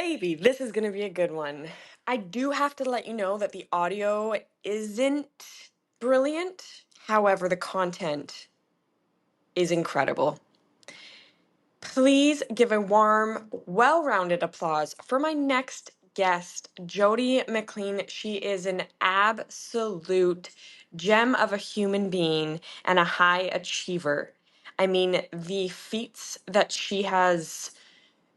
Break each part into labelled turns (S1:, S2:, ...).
S1: Baby, this is going to be a good one. I do have to let you know that the audio isn't brilliant. However, the content is incredible. Please give a warm, well-rounded applause for my next guest, Jodi Mclean. She is an absolute gem of a human being and a high achiever. I mean, the feats that she has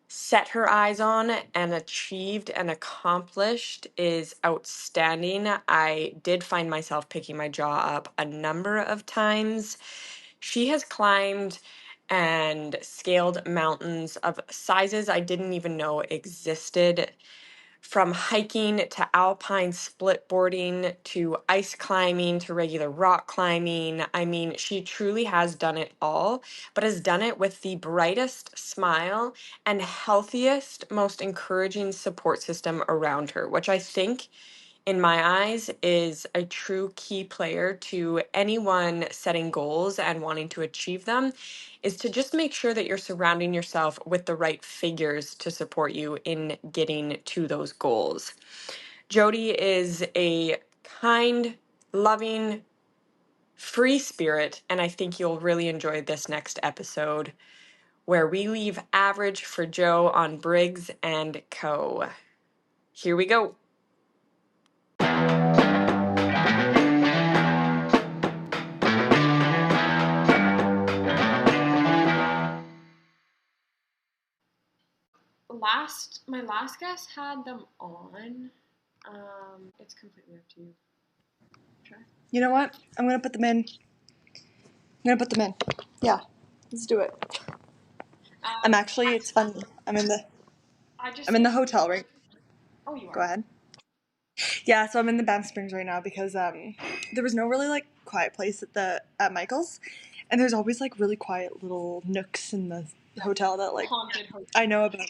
S1: set her eyes on and achieved and accomplished is outstanding. I did find myself picking my jaw up a number of times. She has climbed and scaled mountains of sizes I didn't even know existed, from hiking to alpine splitboarding to ice climbing to regular rock climbing. I mean, she truly has done it all, but has done it with the brightest smile and healthiest, most encouraging support system around her, which I think, in my eyes, is a true key player to anyone setting goals and wanting to achieve them, is to just make sure that you're surrounding yourself with the right figures to support you in getting to those goals. Jodi is a kind, loving, free spirit, and I think you'll really enjoy this next episode where we leave average for Joe on Briggs and Co. Here we go. My last guest had them on. It's completely up to you. Try.
S2: You know what? I'm gonna put them in. Yeah, let's do it. I'm actually. It's fun. I'm in the hotel, right?
S1: Oh, you are.
S2: Go ahead. Yeah, so I'm in the Banff Springs right now because there was no really like quiet place at Michael's, and there's always like really quiet little nooks in the hotel that like
S1: Haunted hotel.
S2: I know about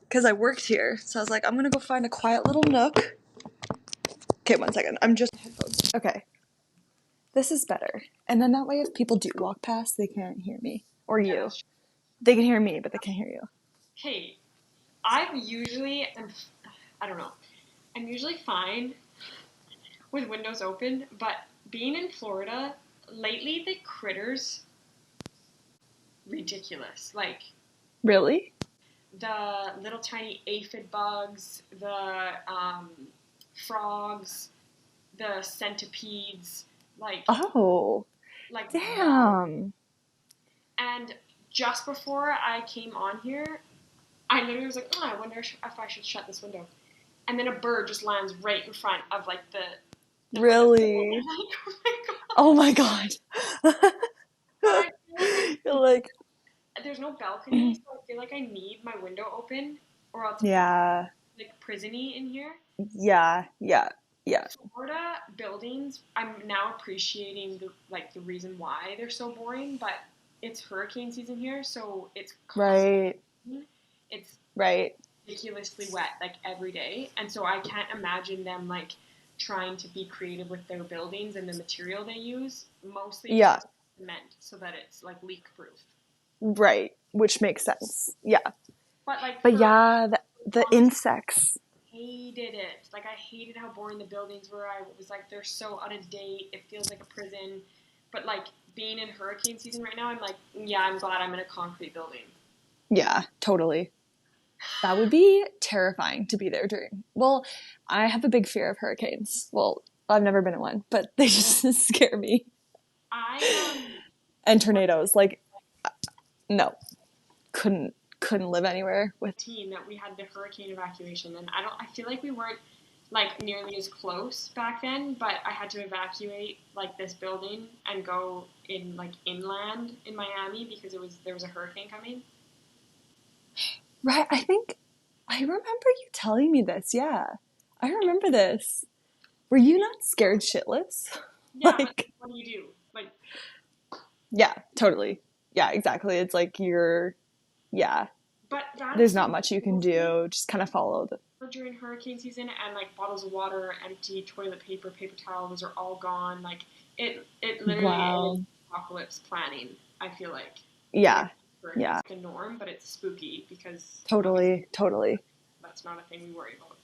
S2: because I worked here. So I was like, I'm gonna go find a quiet little nook. Okay, 1 second. I'm just headphones. Okay, this is better, and then that way if people do walk past, they can't hear me or you.
S1: Yeah,
S2: They can hear me, but they can't hear you.
S1: Hey, I'm usually fine with windows open, but being in Florida, lately the critters, ridiculous. Like,
S2: Really?
S1: the little tiny aphid bugs, the frogs, the centipedes, like...
S2: Oh.
S1: Like,
S2: damn.
S1: And just before I came on here, I literally was like, I wonder if I should shut this window. And then a bird just lands right in front of, like, the
S2: really?
S1: Like, oh my god.
S2: Oh my god.
S1: But I feel
S2: You're like...
S1: there's no balcony, so I feel like I need my window open, or else
S2: yeah.
S1: it's, like, prison-y in here.
S2: Yeah.
S1: Florida buildings, I'm now appreciating the reason why they're so boring, but it's hurricane season here, so it's
S2: right.
S1: It's
S2: right.
S1: ridiculously wet, like, every day, and so I can't imagine them, like, trying to be creative with their buildings and the material they use, mostly cement, so that it's, like, leak proof.
S2: Right, which makes sense. Yeah.
S1: But
S2: yeah, the insects.
S1: Hated it. Like, I hated how boring the buildings were. I was like, they're so out of date. It feels like a prison. But, like, being in hurricane season right now, I'm like, yeah, I'm glad I'm in a concrete building.
S2: Yeah, totally. That would be terrifying to be there during. Well, I have a big fear of hurricanes. Well, I've never been in one, but they just scare me. And tornadoes, like, no, couldn't live anywhere with.
S1: Team that we had the hurricane evacuation, and I feel like we weren't, like, nearly as close back then, but I had to evacuate, like, this building and go in, like, inland in Miami because there was a hurricane coming.
S2: Right, I think I remember you telling me this. Yeah, I remember this. Were you not scared shitless?
S1: Yeah, like, what do you do? Like,
S2: yeah, totally. Yeah, exactly. It's like
S1: but
S2: there's not much you can do. Just kind of follow the.
S1: During hurricane season, and, like, bottles of water, empty toilet paper, paper towels are all gone. Like, it literally is apocalypse planning, I feel like.
S2: Yeah. Yeah,
S1: the norm, but it's spooky because
S2: totally, totally.
S1: that's not a thing we worry about.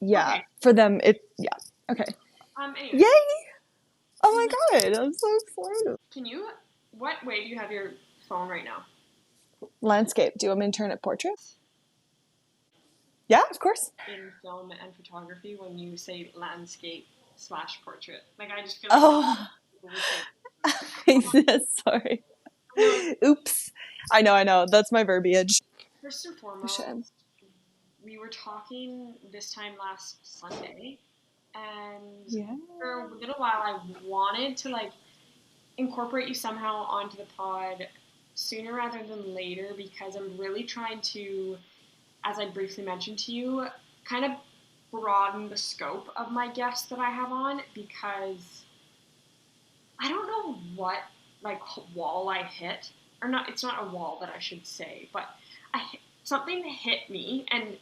S2: Yeah,
S1: Okay.
S2: for them, yeah. Okay.
S1: Anyways,
S2: Yay! Oh my god, I'm so excited.
S1: can you? What way do you have your phone right now?
S2: Landscape. Do you want me to turn it portrait? Yeah, of course.
S1: In film and photography, when you say landscape slash portrait, like I just feel like
S2: Oh,
S1: people would say.
S2: sorry.
S1: No,
S2: Oops. I know. That's my verbiage.
S1: first and
S2: You should.
S1: foremost, we were talking this time last Sunday, and
S2: Yeah.
S1: for a little while I wanted to like incorporate you somehow onto the pod sooner rather than later because I'm really trying to, as I briefly mentioned to you, kind of broaden the scope of my guests that I have on because I don't know what like wall I hit or not. It's not a wall that I should say, but something hit me and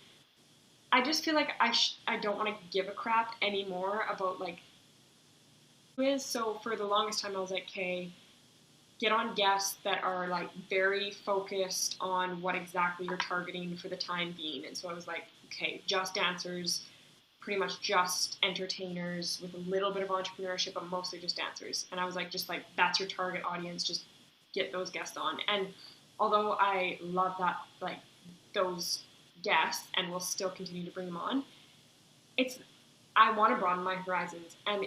S1: I just feel like I don't want to give a crap anymore about like who is. So for the longest time I was like, okay, get on guests that are like very focused on what exactly you're targeting for the time being. And so I was like, okay, just dancers, pretty much just entertainers with a little bit of entrepreneurship, but mostly just dancers. And I was like, just like that's your target audience, just get those guests on. And although I love that, like those guests, and will still continue to bring them on, it's I want to broaden my horizons. And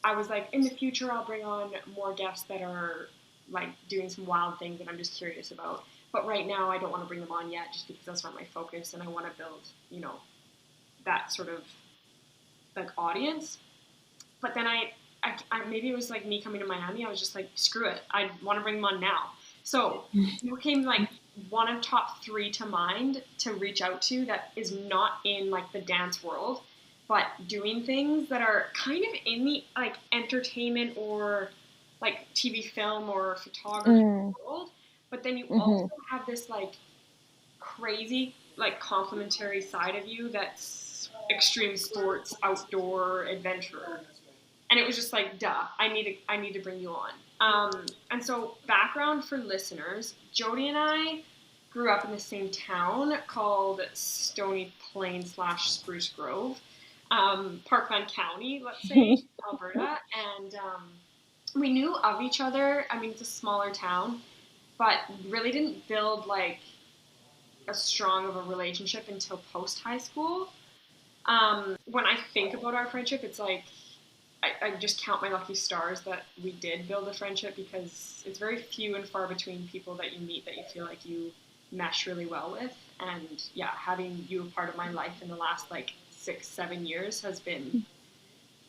S1: I was like, in the future, I'll bring on more guests that are like doing some wild things that I'm just curious about. But right now, I don't want to bring them on yet, just because that's not my focus, and I want to build, that sort of like audience. But then I maybe it was like me coming to Miami. I was just like, screw it, I want to bring them on now. So you came like one of top three to mind to reach out to that is not in like the dance world, but doing things that are kind of in the like entertainment or like TV, film, or photography world. But then you also have this like crazy like complementary side of you that's extreme sports, outdoor adventurer. And it was just like, duh, I need to bring you on. And so, background for listeners: Jodi and I grew up in the same town called Stony Plain slash Spruce Grove, Parkland County, let's say, Alberta, and we knew of each other. I mean, it's a smaller town, but really didn't build like a strong of a relationship until post high school. When I think about our friendship, it's like I just count my lucky stars that we did build a friendship because it's very few and far between people that you meet that you feel like you mesh really well with. And yeah, having you a part of my life in the last like 6-7 years has been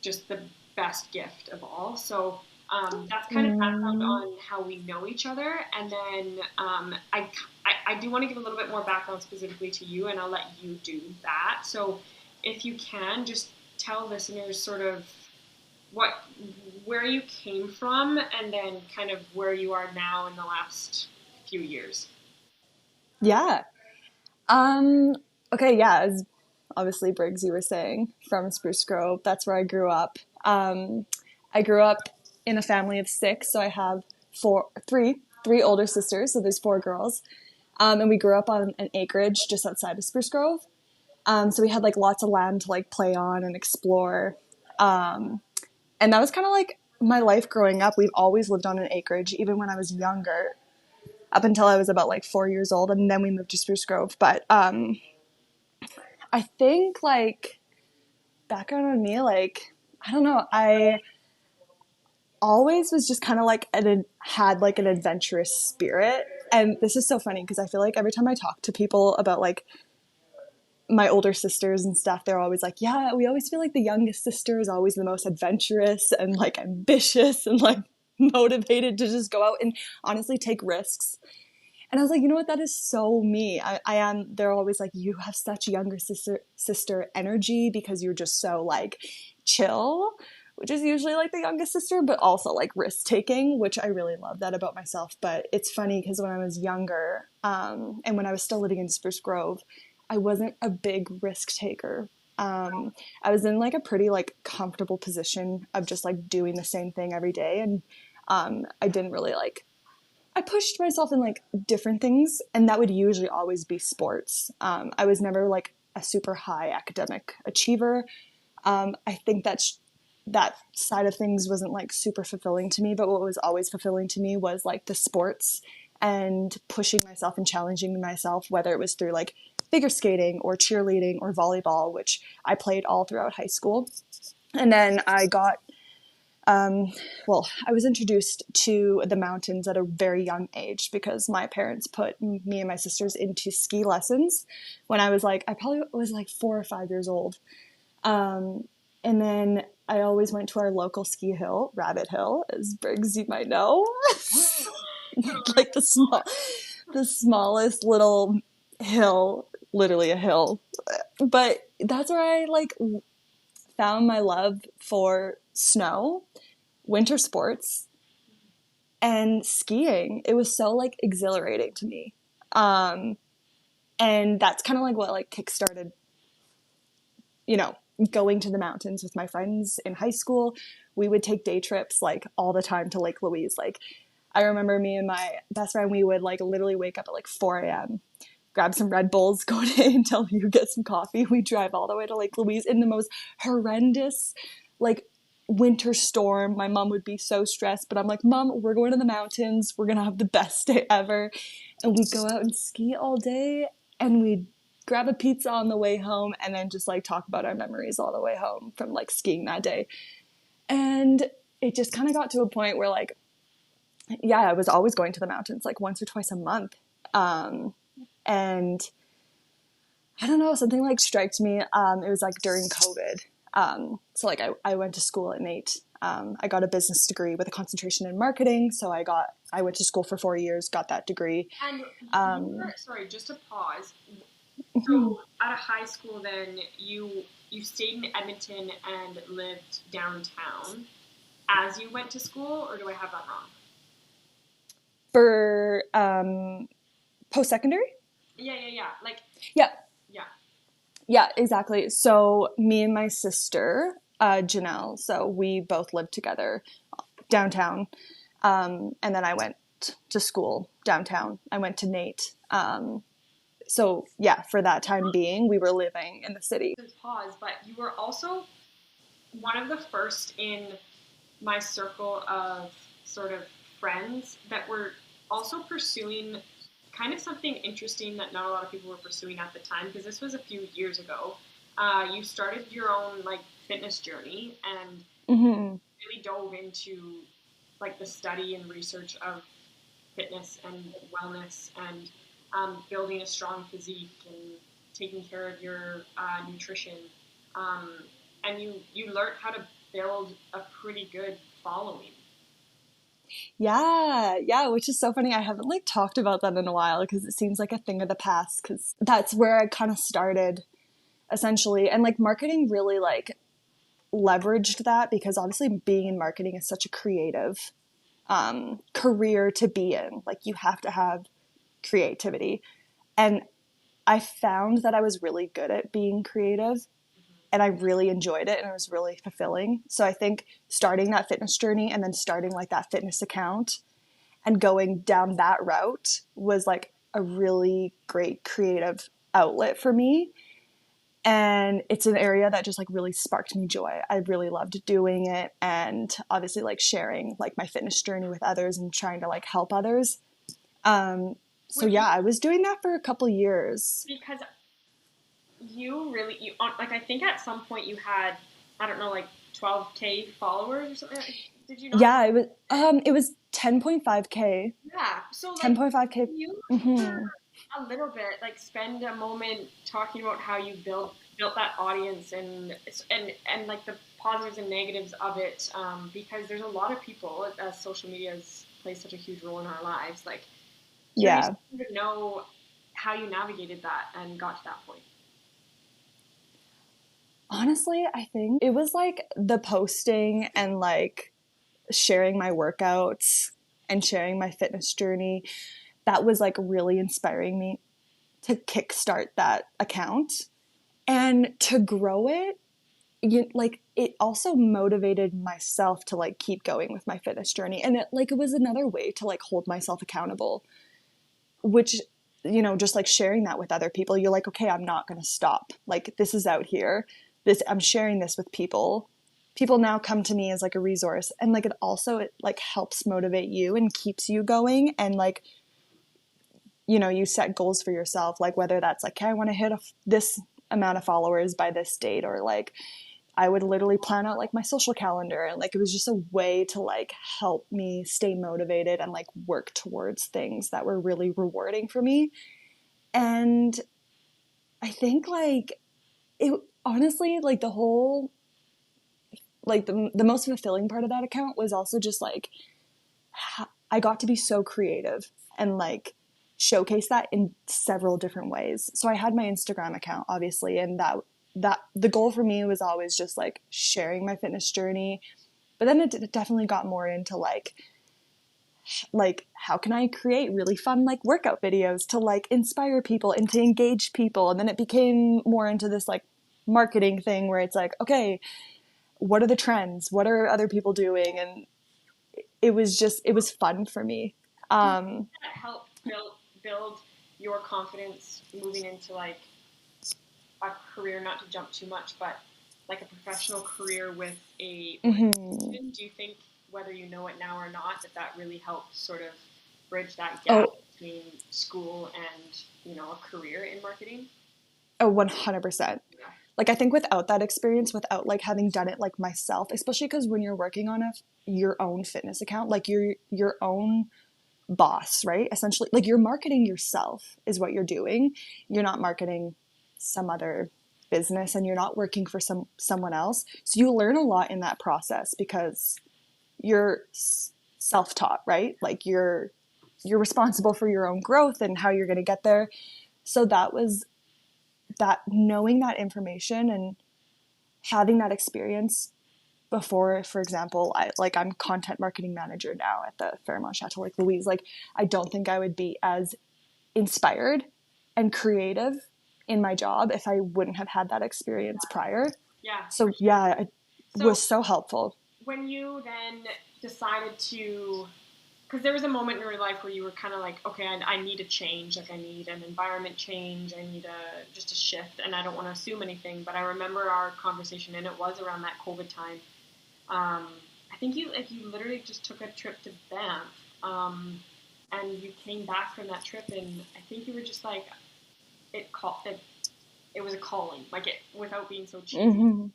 S1: just the best gift of all. So that's kind of background on how we know each other. And then I do want to give a little bit more background specifically to you, and I'll let you do that. So if you can, just tell listeners sort of where you came from and then kind of where you are now in the last few years.
S2: Yeah. Okay, yeah, as obviously Briggs, you were saying, from Spruce Grove, that's where I grew up. I grew up in a family of six, so I have three older sisters, so there's four girls. And we grew up on an acreage just outside of Spruce Grove. So we had like lots of land to like play on and explore. And that was kind of like my life growing up. We've always lived on an acreage, even when I was younger, up until I was about like 4 years old, and then we moved to Spruce Grove. But I think like background on me, like I don't know, I always was just kind of like had like an adventurous spirit. And this is so funny because I feel like every time I talk to people about like my older sisters and stuff, they're always like, yeah, we always feel like the youngest sister is always the most adventurous and like ambitious and like motivated to just go out and honestly take risks. And I was like, you know what? That is so me. I am. They're always like, you have such younger sister energy because you're just so like chill, which is usually like the youngest sister, but also like risk taking, which I really love that about myself. But it's funny because when I was younger, and when I was still living in Spruce Grove, I wasn't a big risk taker. I was in like a pretty like comfortable position of just like doing the same thing every day, and I didn't really like I pushed myself in like different things, and that would usually always be sports. I was never like a super high academic achiever. I think that side of things wasn't like super fulfilling to me, but what was always fulfilling to me was like the sports and pushing myself and challenging myself, whether it was through like figure skating or cheerleading or volleyball, which I played all throughout high school. And then I was introduced to the mountains at a very young age because my parents put me and my sisters into ski lessons when I probably was like 4 or 5 years old. And then I always went to our local ski hill, Rabbit Hill, as Briggs you might know. Like the smallest little hill, literally a hill. But that's where I like found my love for snow, winter sports, and skiing. It was so like exhilarating to me. And that's kind of like what like kickstarted, going to the mountains with my friends in high school. We would take day trips like all the time to Lake Louise. Like I remember me and my best friend, we would like literally wake up at like 4 a.m., grab some Red Bulls, go to until you get some coffee. We drive all the way to Lake Louise in the most horrendous like winter storm. My mom would be so stressed, but I'm like, Mom, we're going to the mountains. We're going to have the best day ever. And we'd go out and ski all day, and we'd grab a pizza on the way home, and then just like talk about our memories all the way home from like skiing that day. And it just kind of got to a point where like, yeah, I was always going to the mountains like once or twice a month. And I don't know, something like striked me. It was like during COVID. So like I went to school at NAIT. I got a business degree with a concentration in marketing. So I went to school for 4 years, got that degree.
S1: And sorry, just to pause. So at a high school, then you stayed in Edmonton and lived downtown as you went to school, or do I have that wrong?
S2: For post-secondary?
S1: Yeah. Like,
S2: yeah,
S1: yeah.
S2: Yeah, exactly. So me and my sister, Janelle, so we both lived together downtown. And then I went to school downtown. I went to NAIT. So yeah, for that time being, we were living in the city.
S1: Pause, but you were also one of the first in my circle of sort of friends that were also pursuing kind of something interesting that not a lot of people were pursuing at the time, because this was a few years ago. You started your own like fitness journey and really dove into like the study and research of fitness and wellness and building a strong physique and taking care of your nutrition. And you learned how to build a pretty good following.
S2: Yeah, which is so funny. I haven't like talked about that in a while because it seems like a thing of the past, because that's where I kind of started essentially. And like marketing really like leveraged that, because obviously being in marketing is such a creative career to be in. Like you have to have creativity. And I found that I was really good at being creative, and I really enjoyed it, and it was really fulfilling. So I think starting that fitness journey and then starting like that fitness account and going down that route was like a really great creative outlet for me. And it's an area that just like really sparked me joy. I really loved doing it, and obviously like sharing like my fitness journey with others and trying to like help others. So yeah, I was doing that for a couple years.
S1: Because you like, I think at some point you had, I don't know, like 12K followers or something. Did you not?
S2: Yeah, it was 10.5K.
S1: Yeah. So like
S2: 10.5K.
S1: you a little bit like spend a moment talking about how you built that audience and like the positives and negatives of it, because there's a lot of people, as social media has played such a huge role in our lives, like curious to know how you navigated that and got to that point.
S2: Honestly, I think it was like the posting and like sharing my workouts and sharing my fitness journey that was like really inspiring me to kickstart that account and to grow it. it also motivated myself to like keep going with my fitness journey. And it was another way to like hold myself accountable, which, you know, just like sharing that with other people, you're like, okay, I'm not going to stop. Like, this is out here. I'm sharing this with people. People now come to me as like a resource, and like it like helps motivate you and keeps you going. And like, you know, you set goals for yourself, like whether that's like, okay, I want to hit this amount of followers by this date, or like I would literally plan out like my social calendar, and like it was just a way to like help me stay motivated and like work towards things that were really rewarding for me. And I think like it honestly, like the whole like the most fulfilling part of that account was also just like I got to be so creative and like showcase that in several different ways. So I had my Instagram account obviously, and that the goal for me was always just like sharing my fitness journey. But then it definitely got more into like how can I create really fun like workout videos to like inspire people and to engage people. And then it became more into this like marketing thing where it's like, okay, what are the trends? What are other people doing? And it was fun for me.
S1: That help build your confidence moving into like a career, not to jump too much, but like a professional career with a
S2: Mm-hmm.
S1: do you think, whether you know it now or not, that really helps sort of bridge that gap
S2: Oh,
S1: between school and, you know, a career in marketing?
S2: oh, 100%.
S1: Yeah.
S2: Like I think without that experience, without like having done it like myself, especially because when you're working on your own fitness account, like you're your own boss, right? Essentially, like you're marketing yourself is what you're doing. You're not marketing some other business, and you're not working for someone else. So you learn a lot in that process because you're self-taught, right? Like you're responsible for your own growth and how you're going to get there. So that was that, knowing that information and having that experience before. For example, I'm content marketing manager now at the Fairmont Lake Louise. Like I don't think I would be as inspired and creative in my job if I wouldn't have had that experience prior.
S1: Yeah,
S2: So
S1: for sure.
S2: yeah, it was
S1: So
S2: so helpful.
S1: when you then decided to, because there was a moment in your life where you were kind of like, okay, I need a change, like I need an environment change, I need just a shift, and I don't want to assume anything, but I remember our conversation, and it was around that COVID time. I think you literally just took a trip to Banff, and you came back from that trip, and I think you were just like, it was a calling, like it, without being so cheesy,
S2: Mm-hmm.
S1: like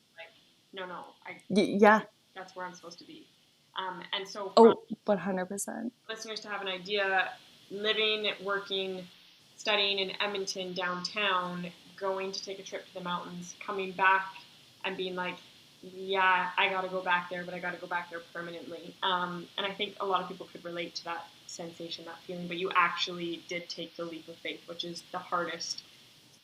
S1: no,
S2: Yeah.
S1: that's where I'm supposed to be. And so from
S2: Oh, 100%.
S1: listeners to have an idea, living, working, studying in Edmonton downtown, going to take a trip to the mountains, coming back and being like, yeah, I got to go back there, but I got to go back there permanently. And I think a lot of people could relate to that sensation, that feeling, but you actually did take the leap of faith, which is the hardest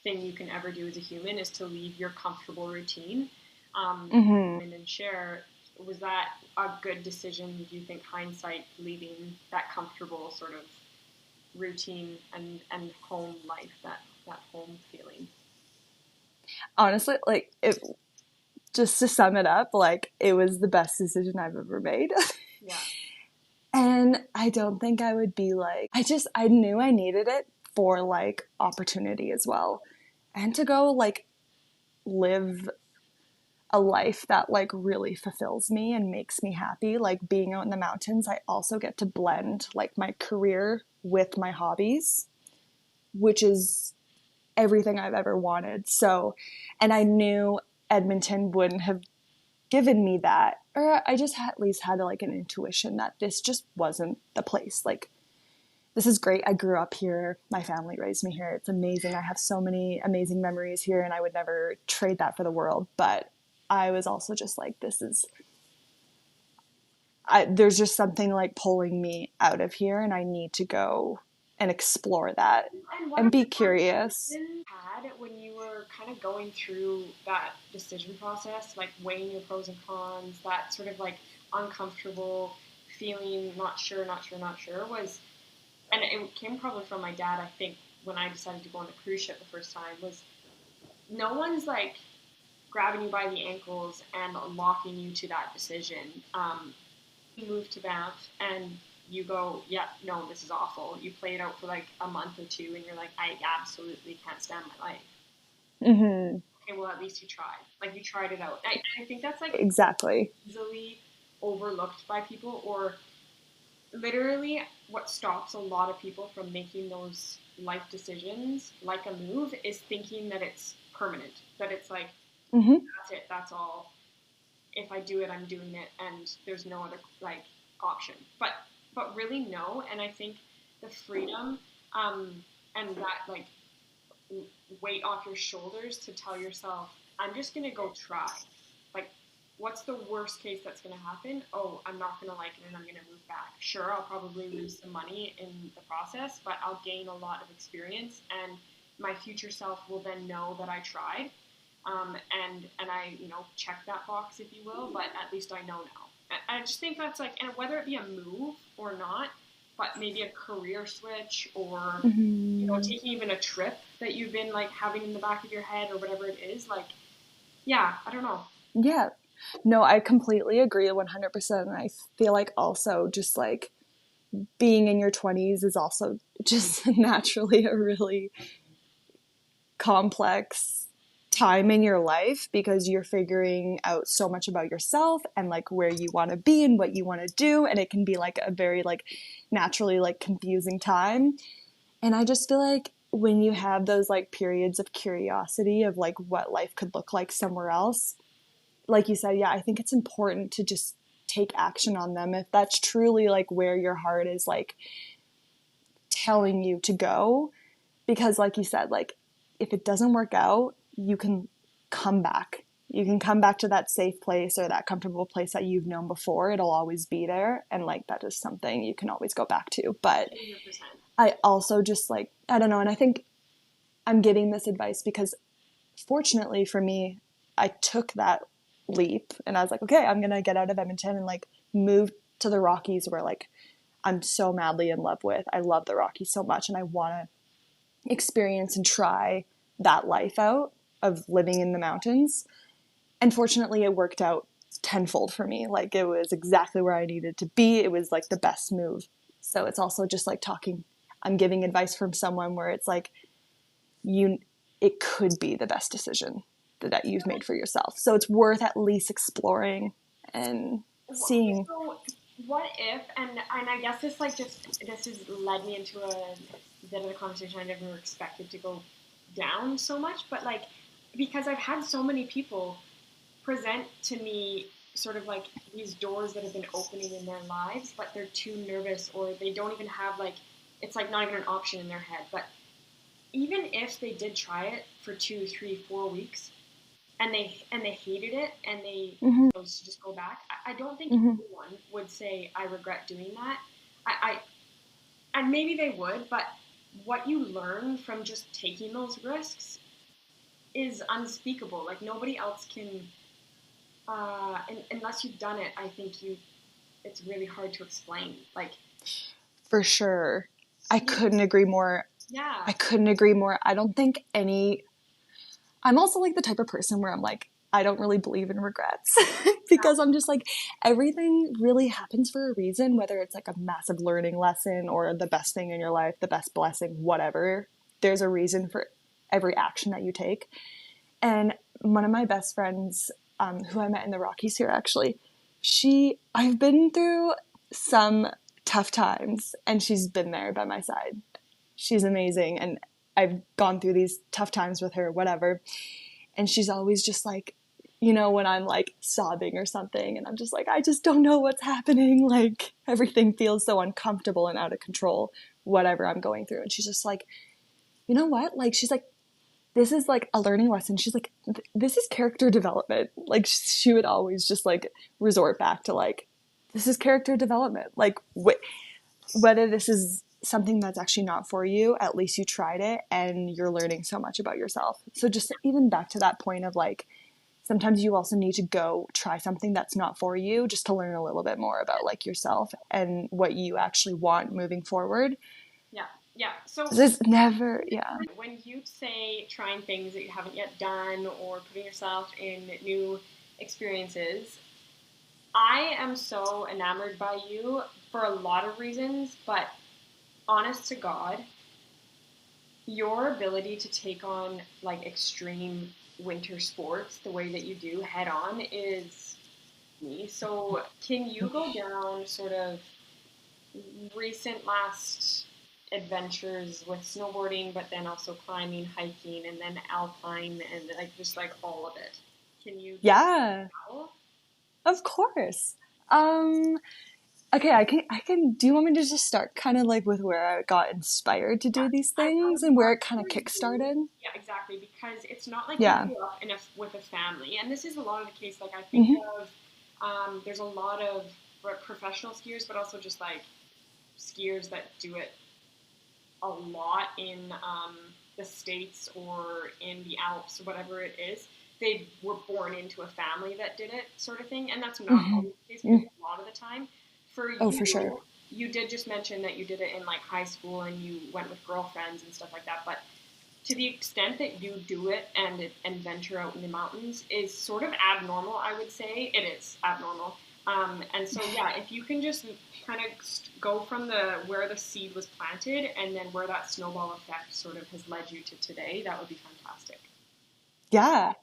S1: thing you can ever do as a human, is to leave your comfortable routine,
S2: Mm-hmm.
S1: and then share. Was that a good decision, do you think, hindsight, leaving that comfortable sort of routine and home life, that home feeling?
S2: Honestly, like it, just to sum it up, like it was the best decision I've ever made.
S1: Yeah.
S2: And I don't think I would be like, I knew I needed it for like opportunity as well. And to go like live a life that like really fulfills me and makes me happy. Like being out in the mountains, I also get to blend like my career with my hobbies, which is everything I've ever wanted. So, and I knew Edmonton wouldn't have given me that, or I just at least had like an intuition that this just wasn't the place. Like this is great. I grew up here. My family raised me here. It's amazing. I have so many amazing memories here, and I would never trade that for the world. But I was also just like, there's just something like pulling me out of here, and I need to go and explore that
S1: And what
S2: and
S1: are
S2: be
S1: the
S2: curious.
S1: conversations you had when you were kind of going through that decision process, like weighing your pros and cons, that sort of like uncomfortable feeling, not sure, was, and it came probably from my dad, I think, when I decided to go on a cruise ship the first time, was no one's like grabbing you by the ankles and locking you to that decision. You move to Banff and you go, yeah, no, this is awful. You play it out for like a month or two and you're like, I absolutely can't stand my life.
S2: Mm-hmm.
S1: Okay, well, at least you tried. Like, you tried it out. I think that's like
S2: Exactly.
S1: easily overlooked by people, or literally what stops a lot of people from making those life decisions, like a move, is thinking that it's permanent, that it's like,
S2: Mm-hmm.
S1: that's it, that's all. If I do it, I'm doing it, and there's no other like option. But really, no. And I think the freedom, and that like weight off your shoulders to tell yourself, I'm just gonna go try. Like, what's the worst case that's gonna happen? Oh, I'm not gonna like it and I'm gonna move back. Sure, I'll probably lose some money in the process, but I'll gain a lot of experience, and my future self will then know that I tried. And I, check that box, if you will, but at least I know now. I just think that's like, and whether it be a move or not, but maybe a career switch, or
S2: Mm-hmm.
S1: taking even a trip that you've been like having in the back of your head or whatever it is, like, yeah, I don't know.
S2: Yeah. No, I completely agree 100%. And I feel like also just like being in your 20s is also just naturally a really complex time in your life because you're figuring out so much about yourself and like where you want to be and what you want to do, and it can be like a very like naturally like confusing time. And I just feel like when you have those like periods of curiosity of like what life could look like somewhere else, like you said, yeah, I think it's important to just take action on them if that's truly like where your heart is like telling you to go. Because like you said, like if it doesn't work out, you can come back. You can come back to that safe place or that comfortable place that you've known before. It'll always be there, and like that is something you can always go back to. But
S1: 100%.
S2: I also just like, I don't know, and I think I'm giving this advice because fortunately for me, I took that leap and I was like, okay, I'm gonna get out of Edmonton and like move to the Rockies where like I'm so madly in love with. I love the Rockies so much and I want to experience and try that life out of living in the mountains. And fortunately, it worked out tenfold for me. Like it was exactly where I needed to be. It was like the best move. So it's also just like talking, I'm giving advice from someone where it's like, you, it could be the best decision that you've made for yourself. So it's worth at least exploring and seeing.
S1: So what if, and I guess this has led me into a bit of a conversation I never expected to go down so much, but like, because I've had so many people present to me sort of like these doors that have been opening in their lives, but they're too nervous, or they don't even have like, it's like not even an option in their head. But even if they did try it for 2, 3, 4 weeks, and they hated it, and they
S2: Mm-hmm.
S1: chose to just go back, I don't think
S2: Mm-hmm.
S1: anyone would say I regret doing that. And maybe they would, but what you learn from just taking those risks is unspeakable. Like, nobody else can, unless you've done it. I think it's really hard to explain. Like,
S2: For sure. I
S1: you,
S2: couldn't agree more.
S1: yeah,
S2: I couldn't agree more. I don't think any, I'm also like the type of person where I'm like, I don't really believe in regrets because I'm just like, everything really happens for a reason, whether it's like a massive learning lesson or the best thing in your life, the best blessing, whatever. There's a reason for every action that you take. And one of my best friends, who I met in the Rockies here actually, I've been through some tough times and she's been there by my side. She's amazing. And I've gone through these tough times with her, whatever. And she's always just like, when I'm like sobbing or something and I'm just like, I just don't know what's happening. Like everything feels so uncomfortable and out of control, whatever I'm going through. And she's just like, you know what? Like, she's like, this is like a learning lesson. She's like, this is character development. Like she would always just like resort back to like, this is character development. Like whether this is something that's actually not for you, at least you tried it and you're learning so much about yourself. So just even back to that point of like, sometimes you also need to go try something that's not for you just to learn a little bit more about like yourself and what you actually want moving forward.
S1: yeah. Yeah. So
S2: There's never, yeah.
S1: when you say trying things that you haven't yet done or putting yourself in new experiences, I am so enamored by you for a lot of reasons, but honest to God, your ability to take on like extreme winter sports the way that you do head on is me. So, can you go down sort of recent last adventures with snowboarding, but then also climbing, hiking, and then alpine, and like just like all of it? Can you give
S2: Yeah,
S1: now?
S2: of course. Um, okay, I can, do you want me to just start kind of like with where I got inspired to
S1: Yeah,
S2: do these
S1: I
S2: things
S1: would
S2: and where
S1: love
S2: it kind of
S1: for you.
S2: kick-started?
S1: Yeah, exactly. Because it's not like you
S2: Yeah.
S1: grew up in a with a family, and this is a lot of the case. Like I think
S2: Hmm.
S1: of, there's a lot of professional skiers, but also just like skiers that do it a lot in the States or in the Alps or whatever it is. They were born into a family that did it, sort of thing. And that's not
S2: Hmm.
S1: always the case, but it's a lot of the time. For
S2: Oh, for sure.
S1: you did just mention that you did it in like high school and you went with girlfriends and stuff like that. But to the extent that you do it and venture out in the mountains is sort of abnormal, I would say. It is abnormal. And so, yeah, if you can just kind of go from the where the seed was planted and then where that snowball effect sort of has led you to today, that would be fantastic.
S2: Yeah.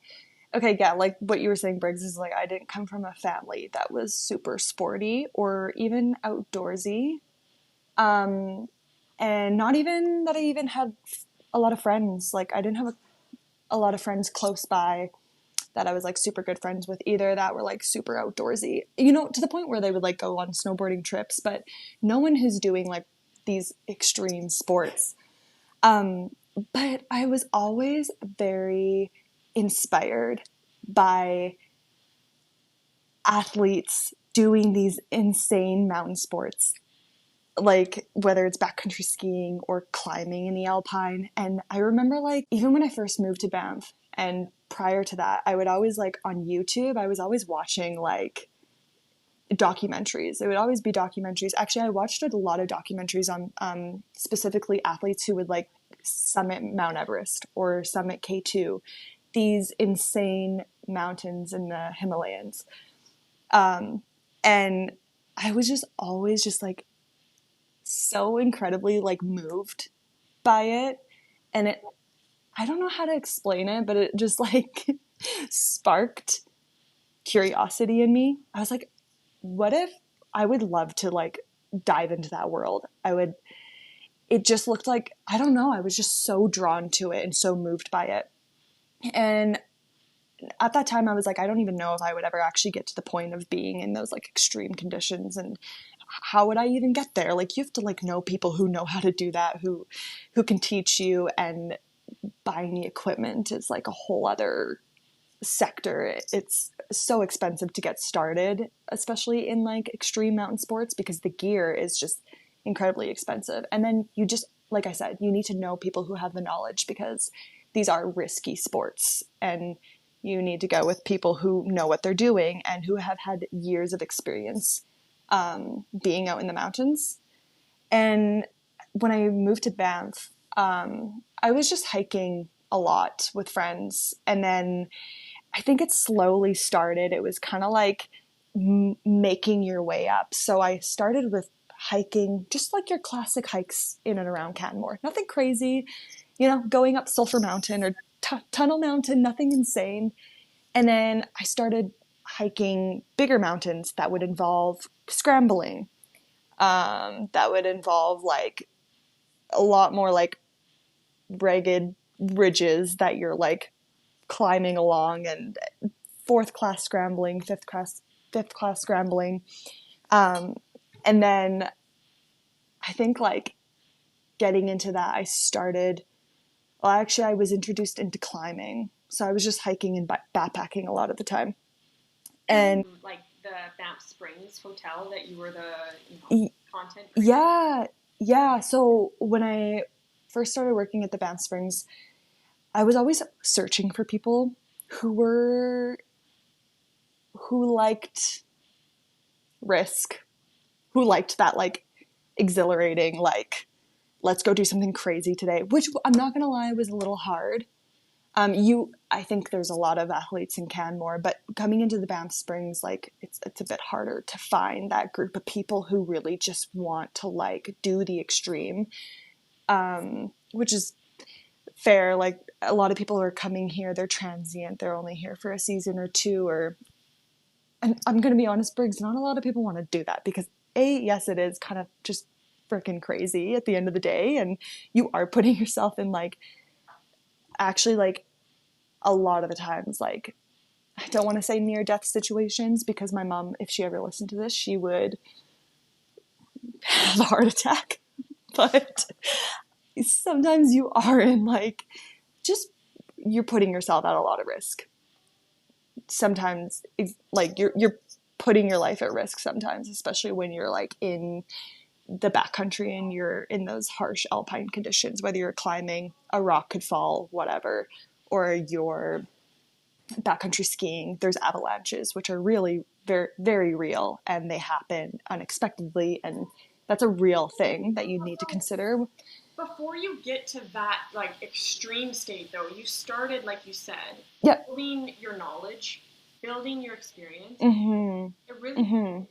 S2: Okay, yeah, like what you were saying, Briggs, is like I didn't come from a family that was super sporty or even outdoorsy. Um, and not even that I even had a lot of friends. Like I didn't have a lot of friends close by that I was like super good friends with either that were like super outdoorsy. You know, to the point where they would like go on snowboarding trips, but no one who's doing like these extreme sports. Um, but I was always very inspired by athletes doing these insane mountain sports, like whether it's backcountry skiing or climbing in the Alpine. And I remember, like, even when I first moved to Banff and prior to that, I would always, like, on YouTube, I was always watching, like, documentaries. It would always be documentaries. Actually, I watched a lot of documentaries on specifically athletes who would, like, summit Mount Everest or summit K2, these insane mountains in the Himalayas. And I was just always just like so incredibly like moved by it. And it, I don't know how to explain it, but it just like sparked curiosity in me. I was like, what if I would love to like dive into that world? I would, it just looked like, I don't know, I was just so drawn to it and so moved by it. And at that time I was like, I don't even know if I would ever actually get to the point of being in those like extreme conditions, and how would I even get there? Like you have to like know people who know how to do that, who can teach you, and buying the equipment is like a whole other sector. It's so expensive to get started, especially in like extreme mountain sports, because the gear is just incredibly expensive. And then you just, like I said, you need to know people who have the knowledge, because these are risky sports, and you need to go with people who know what they're doing and who have had years of experience being out in the mountains. And when I moved to Banff, I was just hiking a lot with friends. And then I think it slowly started. It was kind of like making your way up. So I started with hiking, just like your classic hikes in and around Canmore. Nothing crazy, you know, going up Sulphur Mountain or Tunnel Mountain, nothing insane. And then I started hiking bigger mountains that would involve scrambling, that would involve like a lot more like ragged ridges that you're like climbing along, and fourth class scrambling, fifth class scrambling. Um, and then I think like getting into that, I started, well, actually, I was introduced into climbing. So I was just hiking and backpacking a lot of the time. And
S1: Like the Banff Springs hotel that you were the content creator.
S2: yeah, yeah. So when I first started working at the Banff Springs, I was always searching for people who were, who liked risk, who liked that like exhilarating, let's go do something crazy today, which I'm not going to lie was a little hard. I think there's a lot of athletes in Canmore, but coming into the Banff Springs, like it's a bit harder to find that group of people who really just want to like do the extreme, which is fair. Like a lot of people are coming here, they're transient, they're only here for a season or two, and I'm going to be honest, Briggs, not a lot of people want to do that because yes, it is kind of just freaking crazy at the end of the day, and you are putting yourself in like, actually like a lot of the times, like, I don't want to say near death situations because my mom, if she ever listened to this, she would have a heart attack. But sometimes you are in like, just, you're putting yourself at a lot of risk. Sometimes it's like you're putting your life at risk sometimes, especially when you're like in the backcountry and you're in those harsh alpine conditions, whether you're climbing, a rock could fall, whatever, or you're backcountry skiing. There's avalanches, which are really very, very real, and they happen unexpectedly, and that's a real thing that you need to consider.
S1: Before you get to that like extreme state, though, you started, like you said, building your knowledge, building your experience.
S2: Mm-hmm.
S1: It really happened.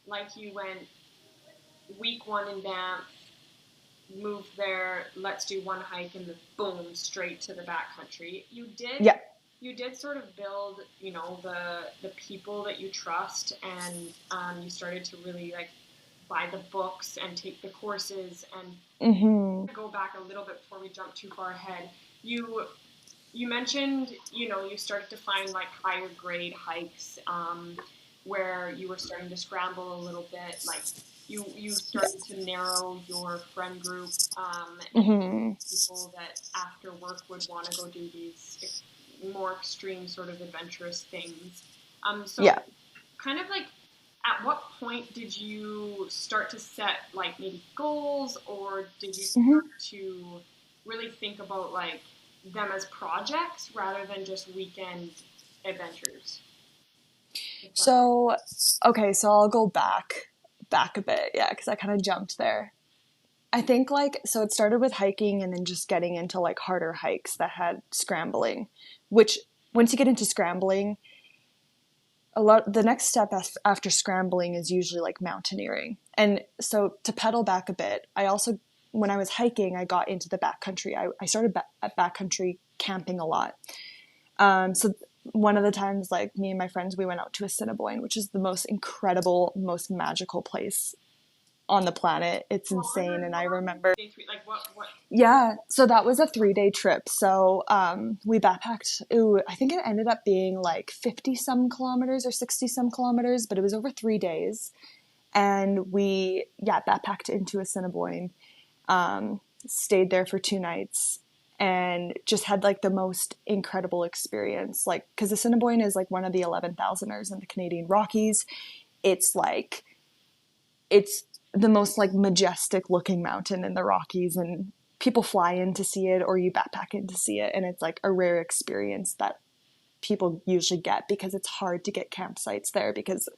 S1: Like you went week 1 in Banff, moved there, let's do one hike, and then boom, straight to the backcountry. You did sort of build, you know, the people that you trust, and you started to really like buy the books and take the courses. And go back a little bit before we jump too far ahead. You mentioned, you know, you started to find like higher grade hikes where you were starting to scramble a little bit. Like you started to narrow your friend group and people that after work would want to go do these more extreme sort of adventurous things. Kind of like, at what point did you start to set like maybe goals, or did you start to really think about like them as projects rather than just weekend adventures?
S2: So I'll go back a bit, yeah, because I kind of jumped there. I think like, so it started with hiking and then just getting into like harder hikes that had scrambling, which once you get into scrambling, the next step after scrambling is usually like mountaineering. And so to pedal back a bit, I also, when I was hiking, I got into the backcountry. I started at backcountry camping a lot. So one of the times, like me and my friends, we went out to Assiniboine, which is the most incredible, most magical place on the planet. It's insane. And I remember, yeah, so that was a 3-day trip. So we backpacked. I think it ended up being like 50 some kilometers or 60 some kilometers, but it was over 3 days. And we backpacked into Assiniboine, stayed there for 2 nights, and just had like the most incredible experience. Like, because Assiniboine is like one of the 11,000ers in the Canadian Rockies. It's like, it's the most like majestic looking mountain in the Rockies, and people fly in to see it or you backpack in to see it. And it's like a rare experience that people usually get because it's hard to get campsites there because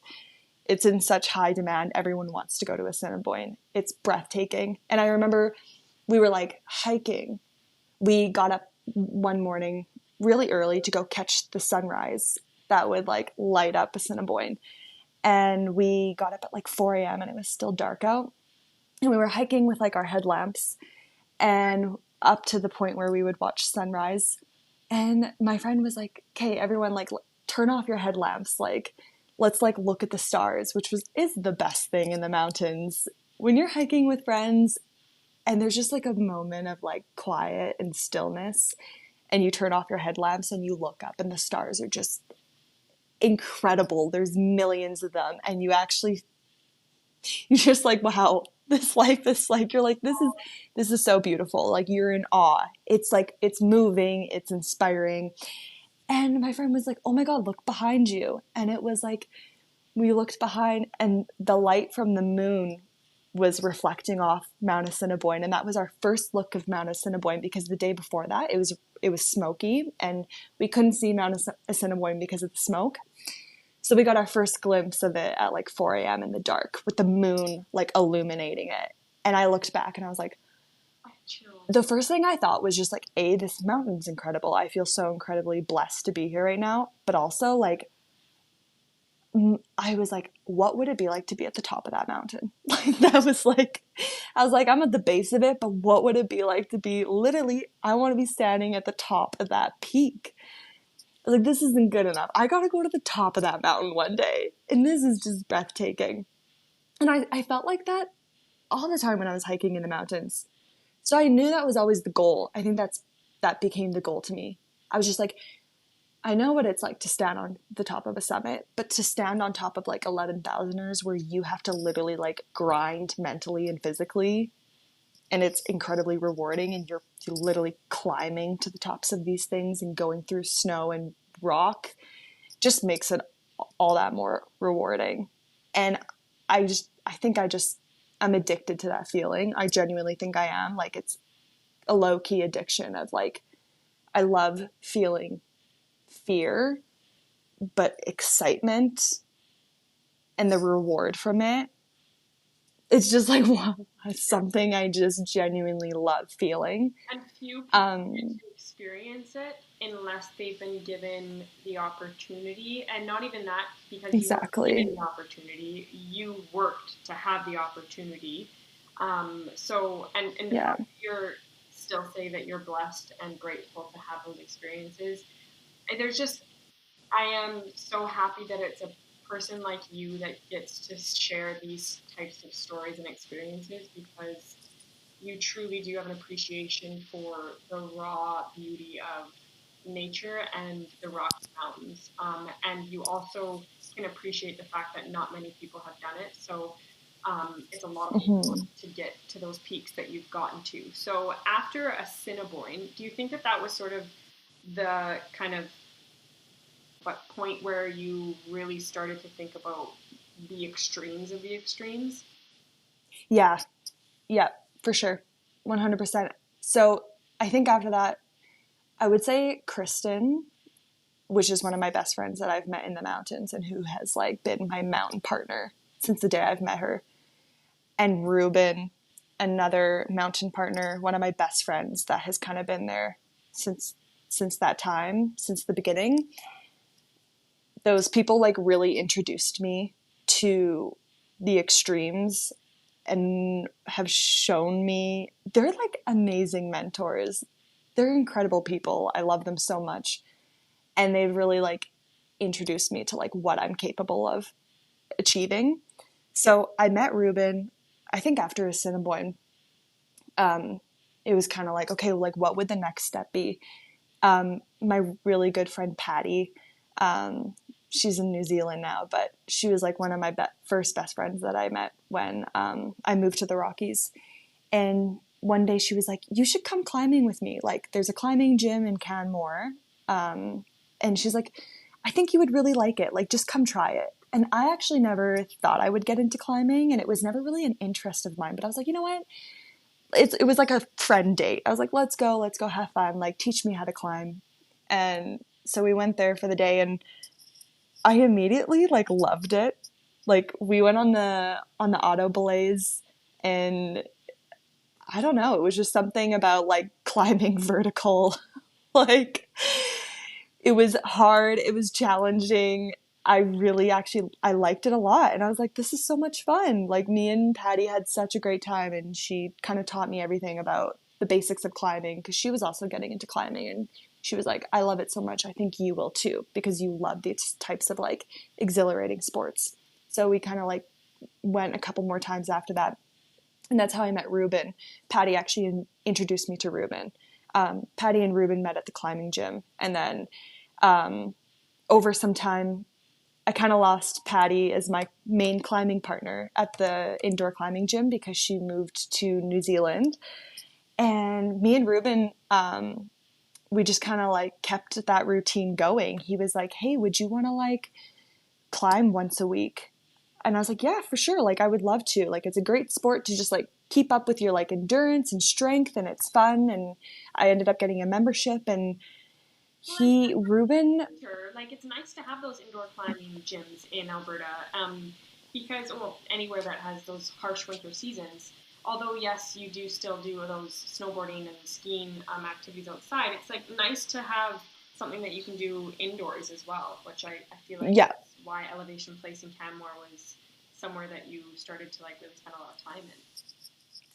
S2: it's in such high demand. Everyone wants to go to Assiniboine. It's breathtaking. And I remember we were like hiking. We got up one morning really early to go catch the sunrise that would like light up Assiniboine. And we got up at like 4 a.m. and it was still dark out. And we were hiking with like our headlamps and up to the point where we would watch sunrise. And my friend was like, okay, everyone like turn off your headlamps. Like, let's like look at the stars, which is the best thing in the mountains. When you're hiking with friends and there's just like a moment of like quiet and stillness, and you turn off your headlamps and you look up and the stars are just incredible. There's millions of them, and you're just like, wow, this life is like, you're like, this is so beautiful. Like, you're in awe. It's like, it's moving, it's inspiring. And my friend was like, oh my God, look behind you. And it was like, we looked behind and the light from the moon was reflecting off Mount Assiniboine. And that was our first look of Mount Assiniboine, because the day before that it was smoky and we couldn't see Mount Assiniboine because of the smoke. So we got our first glimpse of it at like 4 a.m. in the dark with the moon like illuminating it. And I looked back and I was like, the first thing I thought was just like, A, this mountain's incredible. I feel so incredibly blessed to be here right now. But also, like, I was like, what would it be like to be at the top of that mountain? Like, that was like, I was like, I'm at the base of it, but what would it be like to be literally, I want to be standing at the top of that peak. I was like, this isn't good enough. I got to go to the top of that mountain one day. And this is just breathtaking. And I felt like that all the time when I was hiking in the mountains. So I knew that was always the goal. I think that became the goal to me. I was just like, I know what it's like to stand on the top of a summit, but to stand on top of like 11,000ers where you have to literally like grind mentally and physically, and it's incredibly rewarding, and you're literally climbing to the tops of these things and going through snow and rock, just makes it all that more rewarding. And I'm addicted to that feeling. I genuinely think I am. Like, it's a low key addiction of like, I love feeling fear, but excitement and the reward from it, it's just like, wow, something I just genuinely love feeling.
S1: And few people get to experience it unless they've been given the opportunity. And not even that because you were
S2: Exactly.
S1: given the opportunity, you worked to have the opportunity. And
S2: Yeah.
S1: you're still say that you're blessed and grateful to have those experiences. And there's just, I am so happy that it's a person like you that gets to share these types of stories and experiences because you truly do have an appreciation for the raw beauty of nature and the Rocky Mountains. And you also can appreciate the fact that not many people have done it. So it's a lot of work to get to those peaks that you've gotten to. So after Assiniboine, do you think that that was sort of the kind of point where you really started to think about the extremes of the extremes?
S2: Yeah. Yeah, for sure. 100%. So I think after that, I would say Kristen, which is one of my best friends that I've met in the mountains and who has like been my mountain partner since the day I've met her. And Ruben, another mountain partner, one of my best friends that has kind of been there since that time, since the beginning. Those people like really introduced me to the extremes and have shown me they're like amazing mentors. They're incredible people. I love them so much. And they've really like introduced me to like what I'm capable of achieving. So I met Ruben, I think after Assiniboine. It was kind of like, okay, like what would the next step be? My really good friend Patty, she's in New Zealand now, but she was like one of my first best friends that I met when I moved to the Rockies. And one day she was like, you should come climbing with me. Like, there's a climbing gym in Canmore. And she's like, I think you would really like it. Like, just come try it. And I actually never thought I would get into climbing, and it was never really an interest of mine. But I was like, you know what? It was like a friend date. I was like, let's go have fun. Like, teach me how to climb. And so we went there for the day, and I immediately like loved it. Like, we went on the auto belays, and I don't know, it was just something about like climbing vertical. Like, it was hard, it was challenging. I really actually I liked it a lot, and I was like, this is so much fun. Like, me and Patty had such a great time, and she kind of taught me everything about the basics of climbing because she was also getting into climbing, and she was like, I love it so much. I think you will too because you love these types of like exhilarating sports. So we kind of like went a couple more times after that, and that's how I met Ruben. Patty actually introduced me to Ruben. Patty and Ruben met at the climbing gym, and then over some time, I kind of lost Patty as my main climbing partner at the indoor climbing gym because she moved to New Zealand. And me and Ruben, we just kind of like kept that routine going. He was like, hey, would you want to like climb once a week? And I was like, yeah, for sure. Like, I would love to. Like, it's a great sport to just like keep up with your like endurance and strength, and it's fun. And I ended up getting a membership, and Ruben,
S1: Like it's nice to have those indoor climbing gyms in Alberta, because well, anywhere that has those harsh winter seasons. although yes, you do still do those snowboarding and skiing activities outside, it's like nice to have something that you can do indoors as well, which I feel like
S2: Yeah,
S1: is why Elevation Place in Canmore was somewhere that you started to like really spend a lot of time in.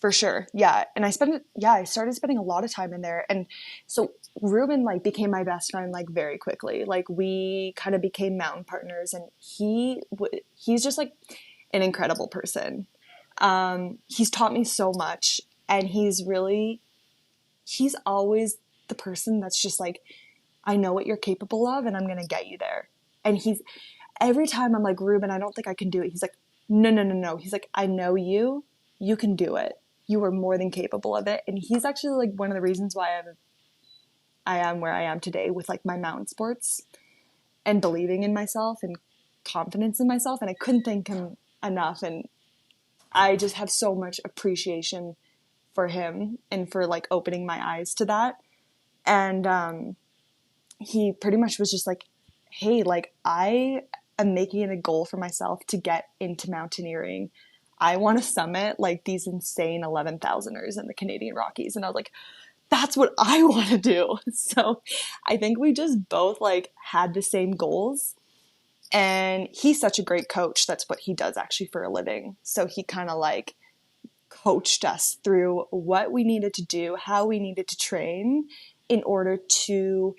S2: for sure. Yeah. And I started spending a lot of time in there. And so Ruben like became my best friend like very quickly. Like we kind of became mountain partners, and he's just like an incredible person. He's taught me so much, and he's always the person that's just like, I know what you're capable of and I'm going to get you there. And every time I'm like, Ruben, I don't think I can do it. He's like, no, no, no, no. He's like, I know you can do it. You are more than capable of it. And he's actually like one of the reasons why I am where I am today with like my mountain sports and believing in myself and confidence in myself. And I couldn't thank him enough. And I just have so much appreciation for him and for like opening my eyes to that. And he pretty much was just like, hey, like I am making it a goal for myself to get into mountaineering. I want to summit like these insane 11,000ers in the Canadian Rockies. And I was like, that's what I want to do. So I think we just both like had the same goals. And he's such a great coach. That's what he does actually for a living. So he kind of like coached us through what we needed to do, how we needed to train in order to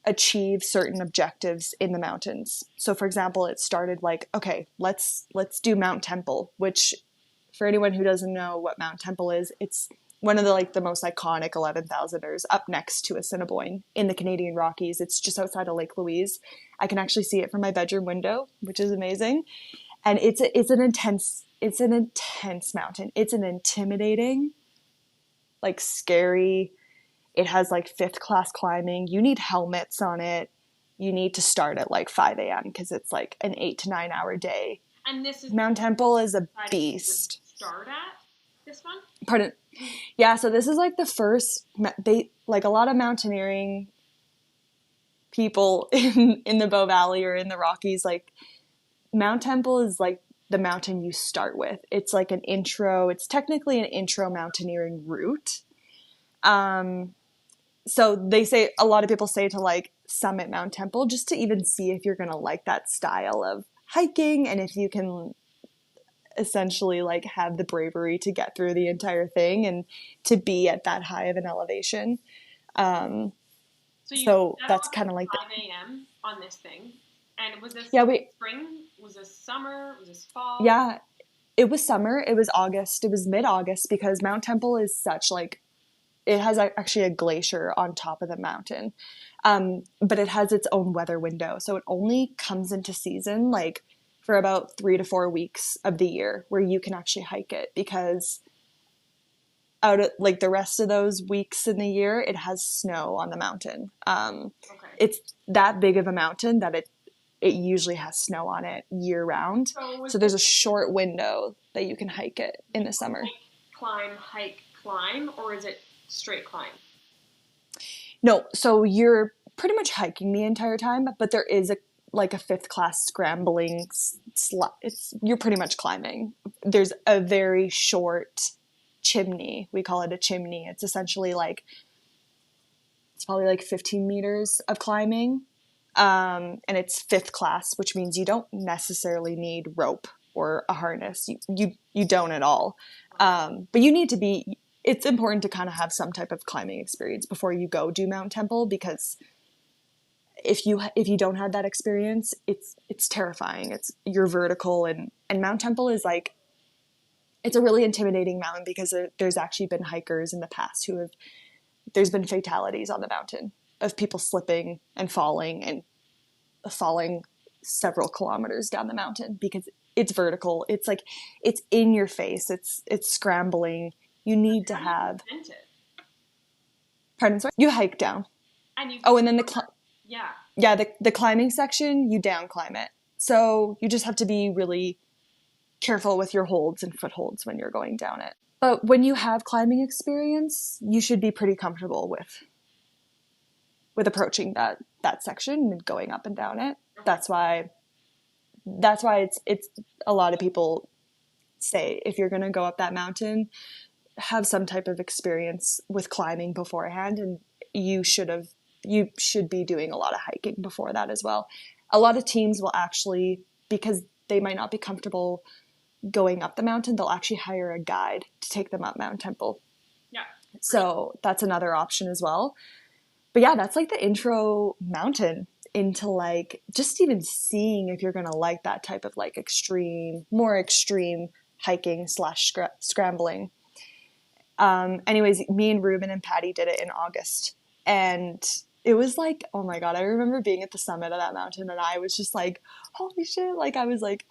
S2: achieve certain objectives in the mountains. So for example, it started like, okay, let's do Mount Temple, which for anyone who doesn't know what Mount Temple is, it's one of the like the most iconic 11,000ers up next to Assiniboine in the Canadian Rockies. It's just outside of Lake Louise. I can actually see it from my bedroom window, which is amazing. And it's an intense mountain. It's an intimidating, like scary. It has like fifth class climbing. You need helmets on it. You need to start at like 5 a.m. because it's like an 8 to 9 hour day.
S1: And this is
S2: Mount Temple is a beast.
S1: Start at this one?
S2: Pardon. Yeah, so this is like the first, they like a lot of mountaineering people in the Bow Valley or in the Rockies, like Mount Temple is like the mountain you start with. It's like an intro, it's technically an intro mountaineering route. So they say, a lot of people say to like summit Mount Temple just to even see if you're going to like that style of hiking and if you can essentially like have the bravery to get through the entire thing and to be at that high of an elevation. So that's kind of like
S1: 5 a.m. on this thing. And was this spring? Was this summer? Was this fall?
S2: Yeah, it was summer. It was August. It was mid-August because Mount Temple is such like, it has actually a glacier on top of the mountain. But it has its own weather window. So it only comes into season like for about 3 to 4 weeks of the year where you can actually hike it, because out of like the rest of those weeks in the year, it has snow on the mountain. It's that big of a mountain that it usually has snow on it year round. So there's a short window that you can hike it in the summer.
S1: Hike, climb, or is it straight climb?
S2: No, so you're pretty much hiking the entire time, but there is a fifth class scrambling you're pretty much climbing. There's a very short chimney. We call it a chimney. It's essentially like, it's probably like 15 meters of climbing. And it's fifth class, which means you don't necessarily need rope or a harness. You don't at all. But you need to be, it's important to kind of have some type of climbing experience before you go do Mount Temple, because if you don't have that experience, it's terrifying. You're vertical, and Mount Temple is like, it's a really intimidating mountain because there's actually been hikers in the past there's been fatalities on the mountain of people slipping and falling several kilometers down the mountain because it's vertical. It's like, it's in your face. It's scrambling. You need to have. Pardon, sorry? You hike down. And then the climbing section, you down climb it. So you just have to be really careful with your holds and footholds when you're going down it. But when you have climbing experience, you should be pretty comfortable with approaching that section and going up and down it. That's why it's a lot of people say if you're going to go up that mountain, have some type of experience with climbing beforehand, and you should be doing a lot of hiking before that as well. A lot of teams will actually, because they might not be comfortable going up the mountain, they'll actually hire a guide to take them up Mount Temple.
S1: Yeah.
S2: So that's another option as well. But yeah, that's like the intro mountain into like just even seeing if you're gonna like that type of like more extreme hiking slash scrambling. Anyways, me and Ruben and Patty did it in August, and it was like, oh my God, I remember being at the summit of that mountain, and I was just like, holy shit, like I was like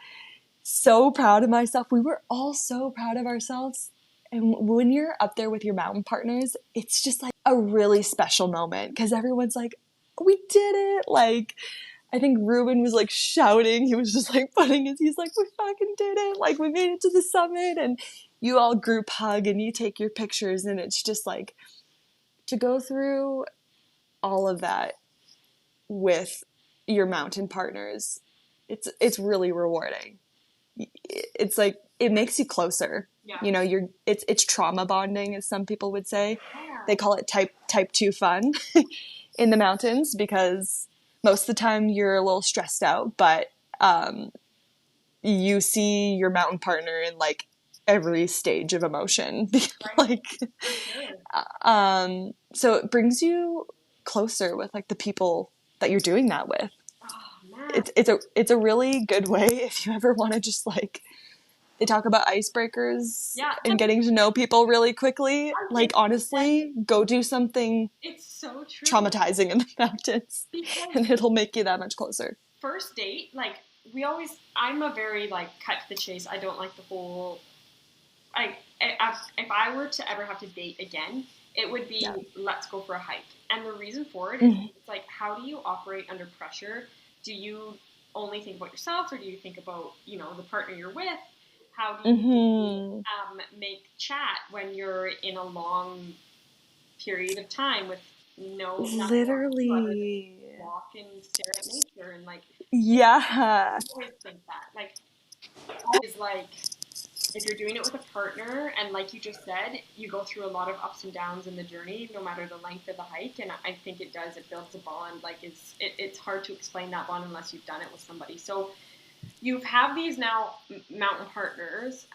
S2: so proud of myself. We were all so proud of ourselves. And when you're up there with your mountain partners, it's just like a really special moment because everyone's like, we did it. Like, I think Ruben was like shouting. He was just like he's like, we fucking did it. Like, we made it to the summit. And you all group hug and you take your pictures. And it's just like to go through all of that with your mountain partners. It's really rewarding. It's like, it makes you closer.
S1: Yeah.
S2: You know, it's trauma bonding, as some people would say. Yeah. They call it type 2 fun in the mountains because most of the time you're a little stressed out, but you see your mountain partner in like every stage of emotion. Like, so it brings you closer with like the people that you're doing that with.
S1: Oh, man.
S2: It's a really good way if you ever want to just like, they talk about icebreakers and getting to know people really quickly. Like, honestly, go do something
S1: it's so true.
S2: Traumatizing in the mountains, and it'll make you that much closer.
S1: First date, like, I'm a very, like, cut to the chase. I don't like the whole, if I were to ever have to date again, it would be, let's go for a hike. And the reason for it is, it's like, how do you operate under pressure? Do you only think about yourself, or do you think about, you know, the partner you're with? How do you make chat when you're in a long period of time with
S2: literally
S1: walk and stare at nature and like
S2: I
S1: always think that like is like if you're doing it with a partner and like you just said, you go through a lot of ups and downs in the journey, no matter the length of the hike, and I think it builds a bond. Like it's hard to explain that bond unless you've done it with somebody. So you have these now mountain partners,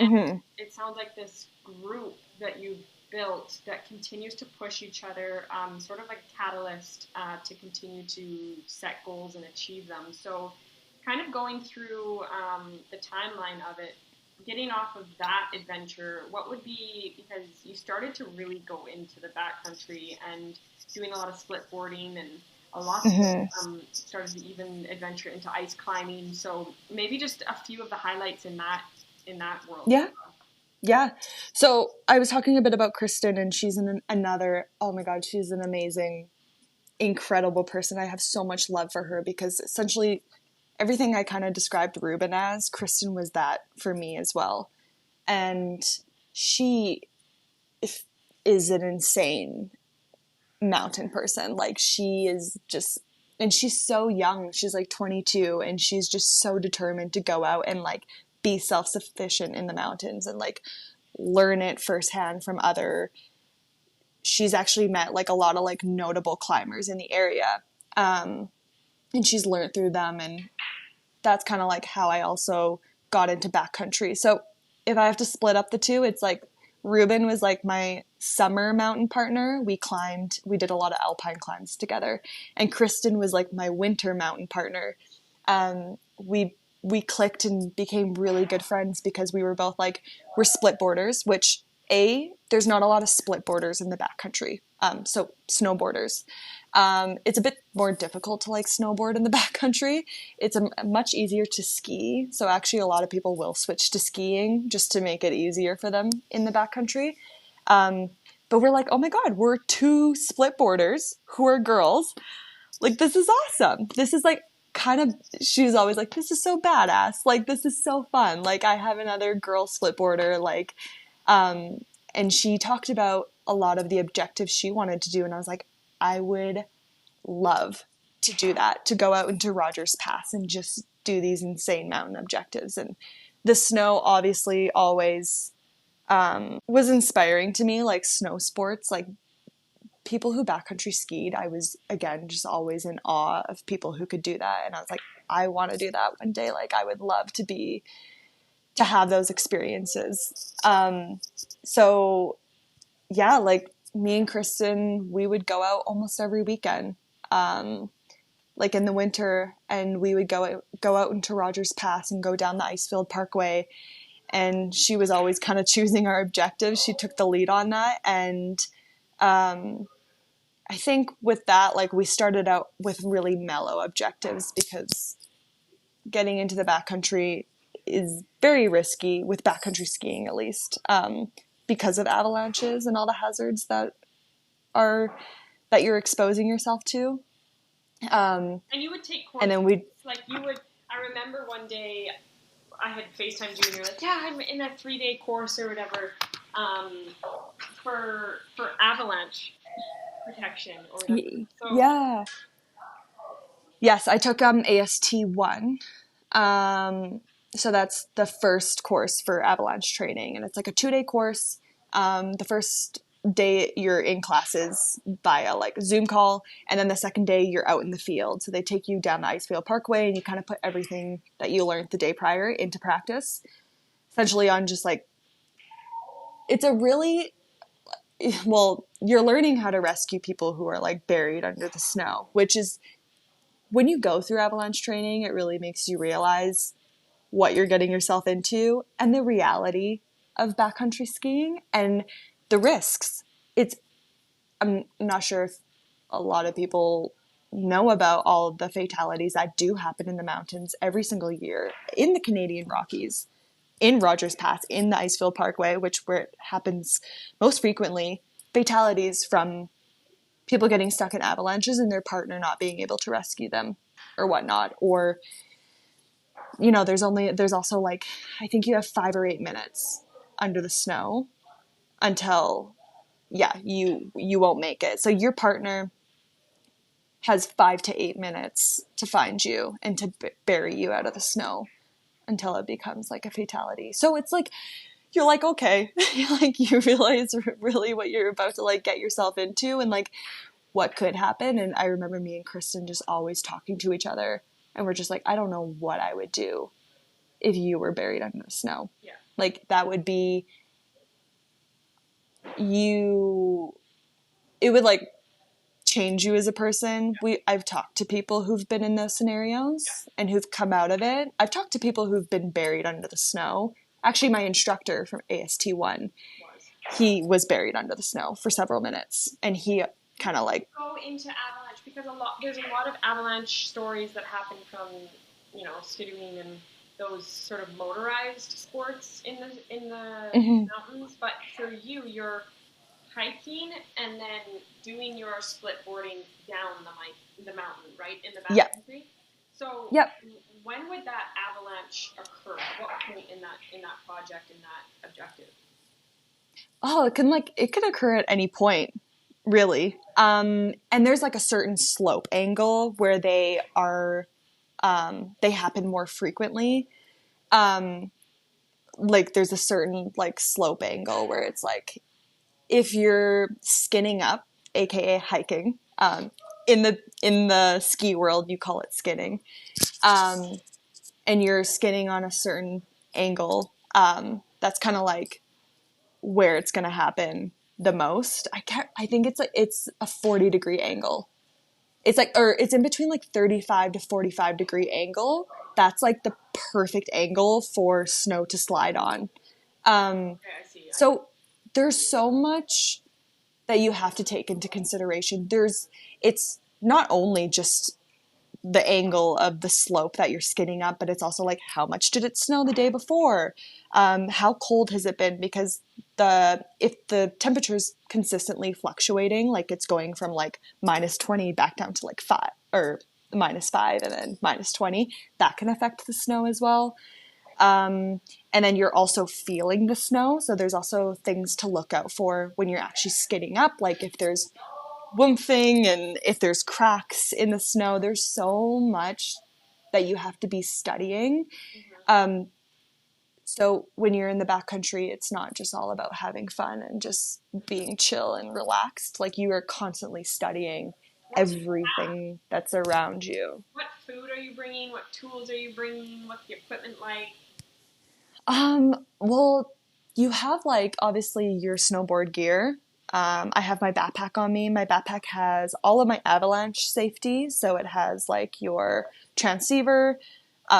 S1: and it sounds like this group that you've built that continues to push each other, sort of like a catalyst to continue to set goals and achieve them. So kind of going through the timeline of it, getting off of that adventure, what would be, because you started to really go into the backcountry and doing a lot of split boarding and a lot of started to even adventure into ice climbing. So maybe just a few of the highlights in that world.
S2: Yeah. So I was talking a bit about Kristen, and she's another, oh my God, she's an amazing, incredible person. I have so much love for her because essentially everything I kind of described Ruben as, Kristen was that for me as well. And she is an insane mountain person. Like, she is just, and she's so young. She's like 22, and she's just so determined to go out and like be self-sufficient in the mountains and like learn it firsthand from she's actually met like a lot of like notable climbers in the area. And she's learned through them, and that's kind of like how I also got into backcountry. So if I have to split up the two, it's like Ruben was like my summer mountain partner. We did a lot of Alpine climbs together. And Kristen was like my winter mountain partner. We clicked and became really good friends because we were both like, we're split boarders, which there's not a lot of split boarders in the backcountry. So snowboarders. It's a bit more difficult to like snowboard in the backcountry. It's much easier to ski. So actually a lot of people will switch to skiing just to make it easier for them in the backcountry. But we're like, oh my God, we're two split boarders who are girls. Like, this is awesome. This is like she's always like, this is so badass. Like, this is so fun. Like, I have another girl split boarder, like, and she talked about a lot of the objectives she wanted to do. And I was like, I would love to do that, to go out into Rogers Pass and just do these insane mountain objectives. And the snow obviously always was inspiring to me, like snow sports, like people who backcountry skied. I was, again, just always in awe of people who could do that. And I was like, I want to do that one day. Like, I would love to have those experiences. So yeah, like me and Kristen, we would go out almost every weekend. Like in the winter, and we would go out into Rogers Pass and go down the Icefield Parkway. And she was always kind of choosing our objectives. She took the lead on that. And I think with that, like we started out with really mellow objectives because getting into the backcountry is very risky, with backcountry skiing at least, because of avalanches and all the hazards that you're exposing yourself to.
S1: And you would take courses.
S2: And then we'd
S1: like you would. I remember one day I had FaceTimed you and you're like, yeah, I'm in a 3-day course or whatever, for avalanche protection or whatever. So,
S2: yeah. Yes, I took AST1. So that's the first course for avalanche training, and it's like a 2-day course. The first day you're in classes via like Zoom call, and then the second day you're out in the field. So they take you down the Icefield Parkway and you kind of put everything that you learned the day prior into practice, essentially on just like, it's a really, well, you're learning how to rescue people who are like buried under the snow, which is, when you go through avalanche training, it really makes you realize what you're getting yourself into and the reality of backcountry skiing and the risks. I'm not sure if a lot of people know about all of the fatalities that do happen in the mountains every single year in the Canadian Rockies, in Rogers Pass, in the Icefield Parkway, where it happens most frequently. Fatalities from people getting stuck in avalanches and their partner not being able to rescue them or whatnot. Or, you know, there's also like, I think you have 5 or 8 minutes under the snow until, yeah, you won't make it. So your partner has 5 to 8 minutes to find you and to bury you out of the snow until it becomes like a fatality. So it's like, you're like, okay, like you realize really what you're about to like get yourself into and like what could happen. And I remember me and Kristen just always talking to each other, and we're just like, I don't know what I would do if you were buried under the snow.
S1: Yeah.
S2: Like that would be, it would like change you as a person. I've talked to people who've been in those scenarios and who've come out of it. I've talked to people who've been buried under the snow. Actually, my instructor from AST1, he was buried under the snow for several minutes, and he kind of like
S1: go into avalanche because there's a lot of avalanche stories that happen from, you know, skiing and those sort of motorized sports in the mountains. But for you're hiking and then doing your split boarding down the mountain, right, in the backcountry. Yep. So when would that avalanche occur? At what point in that project, in that objective?
S2: Oh, it can occur at any point, really. And there's like a certain slope angle where they happen more frequently. Like there's a certain like slope angle where it's like, if you're skinning up, aka hiking, in the ski world you call it skinning, and you're skinning on a certain angle, that's kind of like where it's going to happen the most. I think it's a 40-degree angle. It's like, or it's in between like 35 to 45-degree angle. That's like the perfect angle for snow to slide on.
S1: Okay, I see.
S2: So there's so much that you have to take into consideration. It's not only just the angle of the slope that you're skidding up, but it's also like, how much did it snow the day before? How cold has it been? Because if the temperature's consistently fluctuating, like it's going from like -20 back down to like 5 or -5 and then -20, that can affect the snow as well. And then you're also feeling the snow. So there's also things to look out for when you're actually skidding up. Like if there's woofing and if there's cracks in the snow, there's so much that you have to be studying. So when you're in the backcountry, it's not just all about having fun and just being chill and relaxed. Like, you are constantly studying everything that's around you.
S1: What food are you bringing? What tools are you bringing? What's the equipment like?
S2: Well, you have like obviously your snowboard gear. I have my backpack on me. My backpack has all of my avalanche safety. So it has like your transceiver.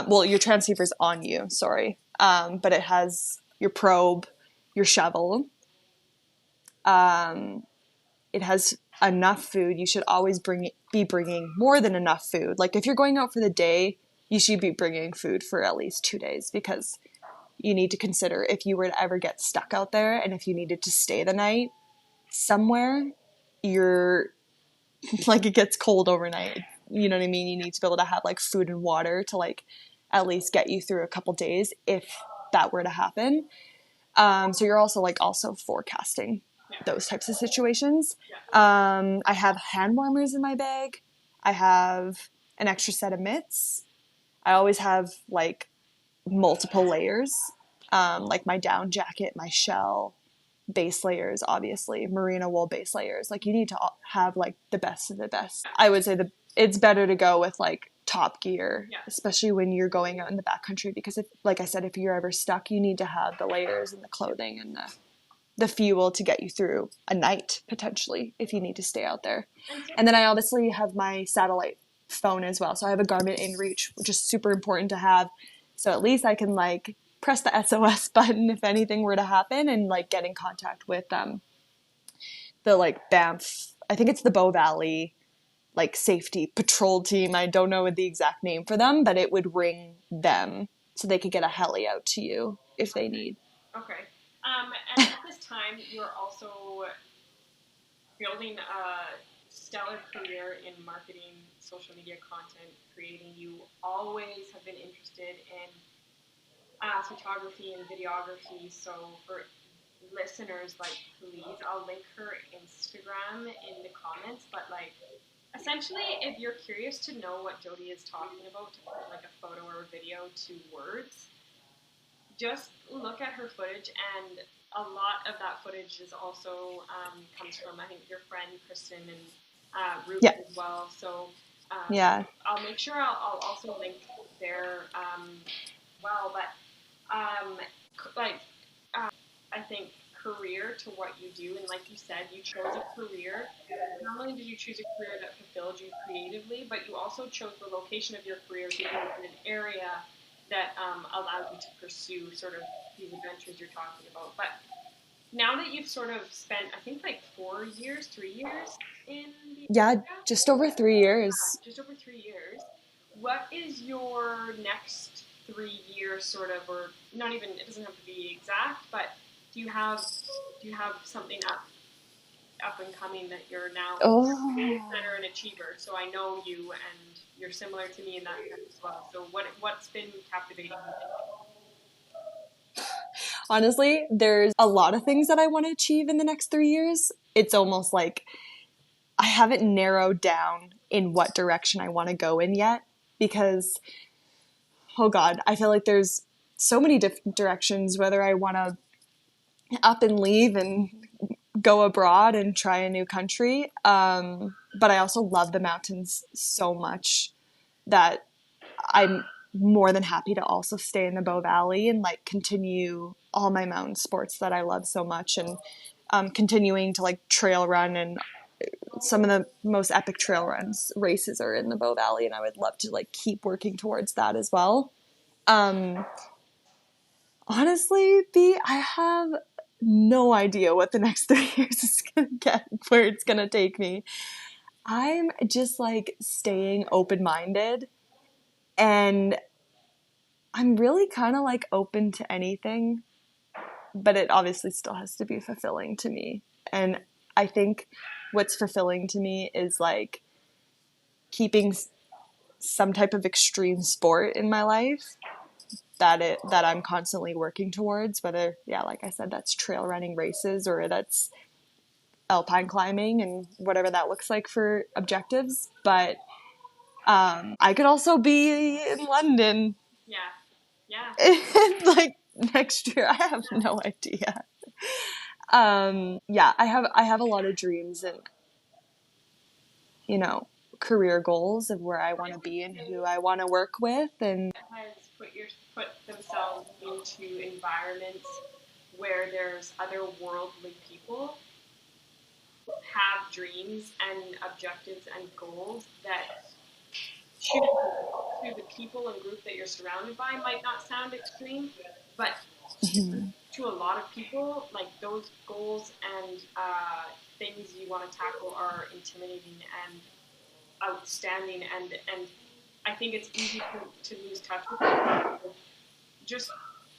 S2: Well, your transceiver's on you, sorry. But it has your probe, your shovel. It has enough food. You should always be bringing more than enough food. Like, if you're going out for the day, you should be bringing food for at least 2 days, because you need to consider if you were to ever get stuck out there and if you needed to stay the night somewhere, you're like, it gets cold overnight. You know what I mean? You need to be able to have like food and water to like at least get you through a couple days if that were to happen. So you're also like also forecasting those types of situations. I have hand warmers in my bag. I have an extra set of mitts. I always have like multiple layers, like my down jacket, my shell, base layers, obviously, merino wool base layers. Like, you need to have like the best of the best. I would say it's better to go with like top gear, especially when you're going out in the backcountry, because if, like I said, if you're ever stuck, you need to have the layers and the clothing and the fuel to get you through a night, potentially, if you need to stay out there. And then I obviously have my satellite phone as well. So I have a Garmin InReach, which is super important to have. So at least I can like press the SOS button if anything were to happen and like get in contact with the like Banff, I think it's the Bow Valley like safety patrol team. I don't know the exact name for them, but it would ring them so they could get a heli out to you if they need.
S1: Okay. And at this time, you're also building a stellar career in marketing, social media content creating. You always have been interested in photography and videography. So for listeners, like, please, I'll link her Instagram in the comments. But like, essentially, if you're curious to know what Jodi is talking about, to put like a photo or a video to words, just look at her footage, and a lot of that footage is also comes from, I think, your friend Kristen and Ruth as well. So I'll make sure I'll also link there. Well, but I think career to what you do, and like you said, you chose a career. Not only did you choose a career that fulfilled you creatively, but you also chose the location of your career to be in an area that allowed you to pursue sort of these adventures you're talking about. But now that you've sort of spent, I think, like 3 years in the area?
S2: Just over 3 years.
S1: Just over 3 years. What is your next 3 years sort of, or not even, it doesn't have to be exact, but do you have something up and coming that you're now a goal setter and achiever? So I know you, and you're similar to me in that sense as well. So what's been captivating you?
S2: Honestly, there's a lot of things that I want to achieve in the next 3 years. It's almost like I haven't narrowed down in what direction I want to go in yet, because, oh God, I feel like there's so many different directions, whether I want to up and leave and go abroad and try a new country. But I also love the mountains so much that I'm more than happy to also stay in the Bow Valley and like continue all my mountain sports that I love so much, and continuing to like trail run, and some of the most epic trail runs races are in the Bow Valley, and I would love to like keep working towards that as well. Honestly, I have no idea what the next 3 years is going to get, where it's going to take me. I'm just like staying open-minded, and I'm really kind of like open to anything, but it obviously still has to be fulfilling to me. And I think what's fulfilling to me is like keeping some type of extreme sport in my life that I'm constantly working towards, whether, like I said, that's trail running races or that's Alpine climbing and whatever that looks like for objectives. But I could also be in London.
S1: Yeah.
S2: Like next year. I have no idea. Yeah, I have a lot of dreams and, you know, career goals of where I want to be and who I want to work with. And
S1: Has put themselves into environments where there's otherworldly people have dreams and objectives and goals that to the people and group that you're surrounded by might not sound extreme, but to a lot of people, like those goals and things you want to tackle are intimidating and outstanding, and I think it's easy to lose touch with it. Just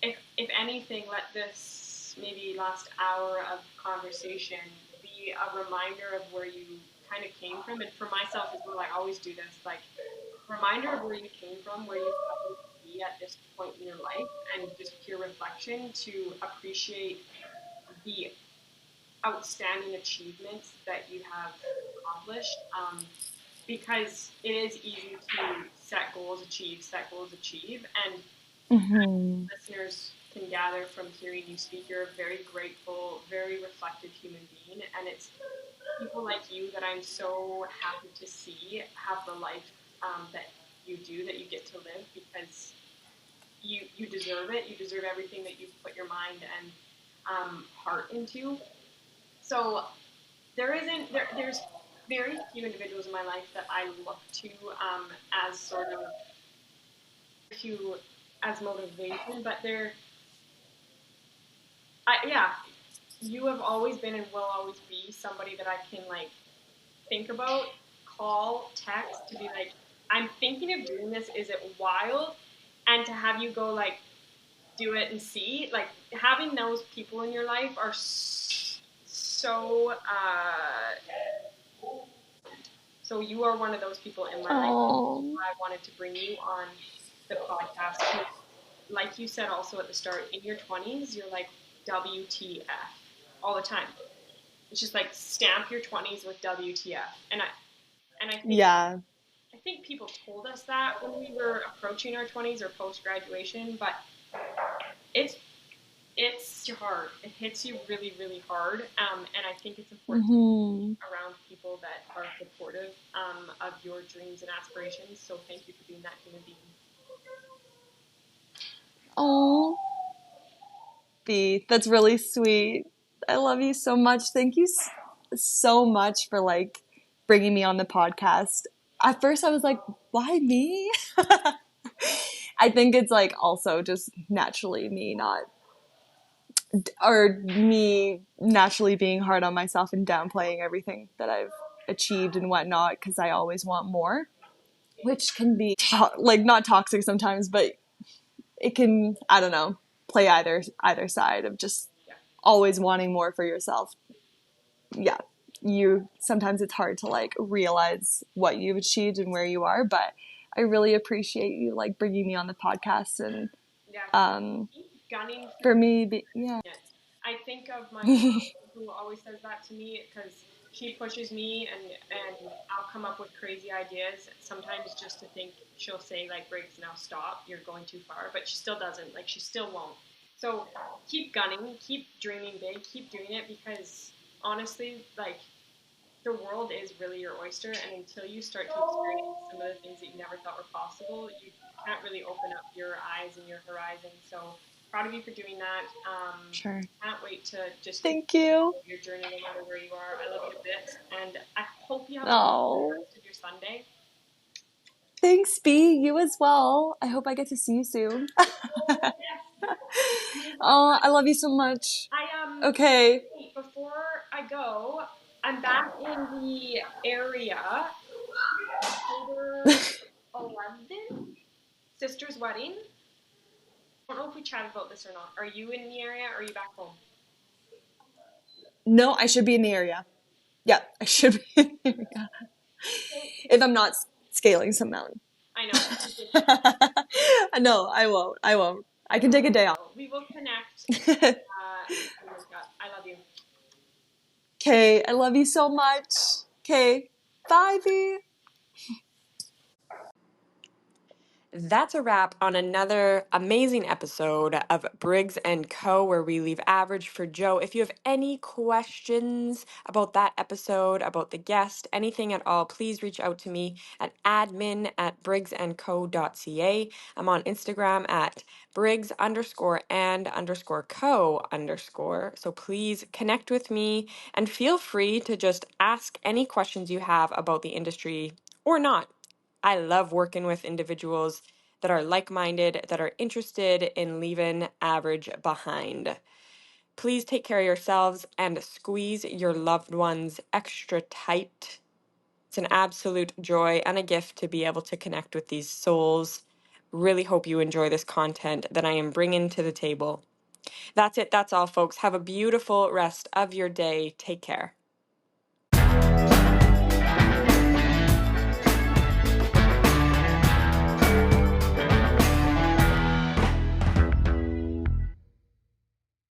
S1: if anything, let this maybe last hour of conversation be a reminder of where you kind of came from. And for myself as well, I always do this, like reminder of where you came from, where you happen to be at this point in your life, and just pure reflection to appreciate the outstanding achievements that you have accomplished. Because it is easy to set goals, achieve, and listeners can gather from hearing you speak, you're a very grateful, very reflective human being, and it's people like you that I'm so happy to see have the life that you do, that you get to live, because you deserve it. You deserve everything that you've put your mind and heart into. So there's very few individuals in my life that I look to as sort of to as motivation, but yeah, you have always been and will always be somebody that I can like think about, call, text to be like, I'm thinking of doing this. Is it wild? And to have you go like, do it and see, like having those people in your life are so. So you are one of those people in my life. I wanted to bring you on the podcast. Like you said also at the start, in your 20s, you're like WTF all the time. It's just like stamp your 20s with WTF. And I think people told us that when we were approaching our 20s or post graduation, but it's hard. It hits you really, really hard. And I think it's important to be around people that are supportive of your dreams and aspirations. So thank you for being that human being.
S2: Oh, B, that's really sweet. I love you so much. Thank you so much for like bringing me on the podcast. At first, I was like, why me? I think it's like also just naturally me naturally being hard on myself and downplaying everything that I've achieved and whatnot because I always want more, which can be like not toxic sometimes, but it can, I don't know, play either side of just always wanting more for yourself. Yeah, you sometimes it's hard to like realize what you've achieved and where you are, but I really appreciate you like bringing me on the podcast and
S1: gunning
S2: for me, yeah.
S1: I think of my mom who always says that to me because she pushes me and I'll come up with crazy ideas sometimes just to think she'll say like Briggs, now stop, you're going too far, but she still doesn't, like she still won't. So keep gunning, keep dreaming big, keep doing it, because honestly, like the world is really your oyster, and until you start to experience some of the things that you never thought were possible, you can't really open up your eyes and your horizon. So proud of you for doing that.
S2: Sure.
S1: Can't wait to just
S2: thank you.
S1: Your journey, no matter where you are. I love you to bits, and I hope you have a good rest of your Sunday.
S2: Thanks, B. You as well. I hope I get to see you soon. Oh, I love you so much. Okay.
S1: Before I go, I'm back in the area. October 11th, sister's wedding. I don't know if we chatted about this or not. Are you in the area or are you back home?
S2: No, I should be in the area. Yeah, I should be in the area. If I'm not scaling some mountain.
S1: I know.
S2: No, I won't. I can take a day off.
S1: We will connect. I love you.
S2: Okay, I love you so much. Okay, bye, V.
S1: That's a wrap on another amazing episode of Briggs and Co, where we leave average for Joe. If you have any questions about that episode, about the guest, anything at all, please reach out to me at admin@briggsandco.ca. I'm on Instagram at Briggs_and_co_. So please connect with me and feel free to just ask any questions you have about the industry or not. I love working with individuals that are like minded, that are interested in leaving average behind. Please take care of yourselves and squeeze your loved ones extra tight. It's an absolute joy and a gift to be able to connect with these souls. Really hope you enjoy this content that I am bringing to the table. That's it. That's all, folks. Have a beautiful rest of your day. Take care.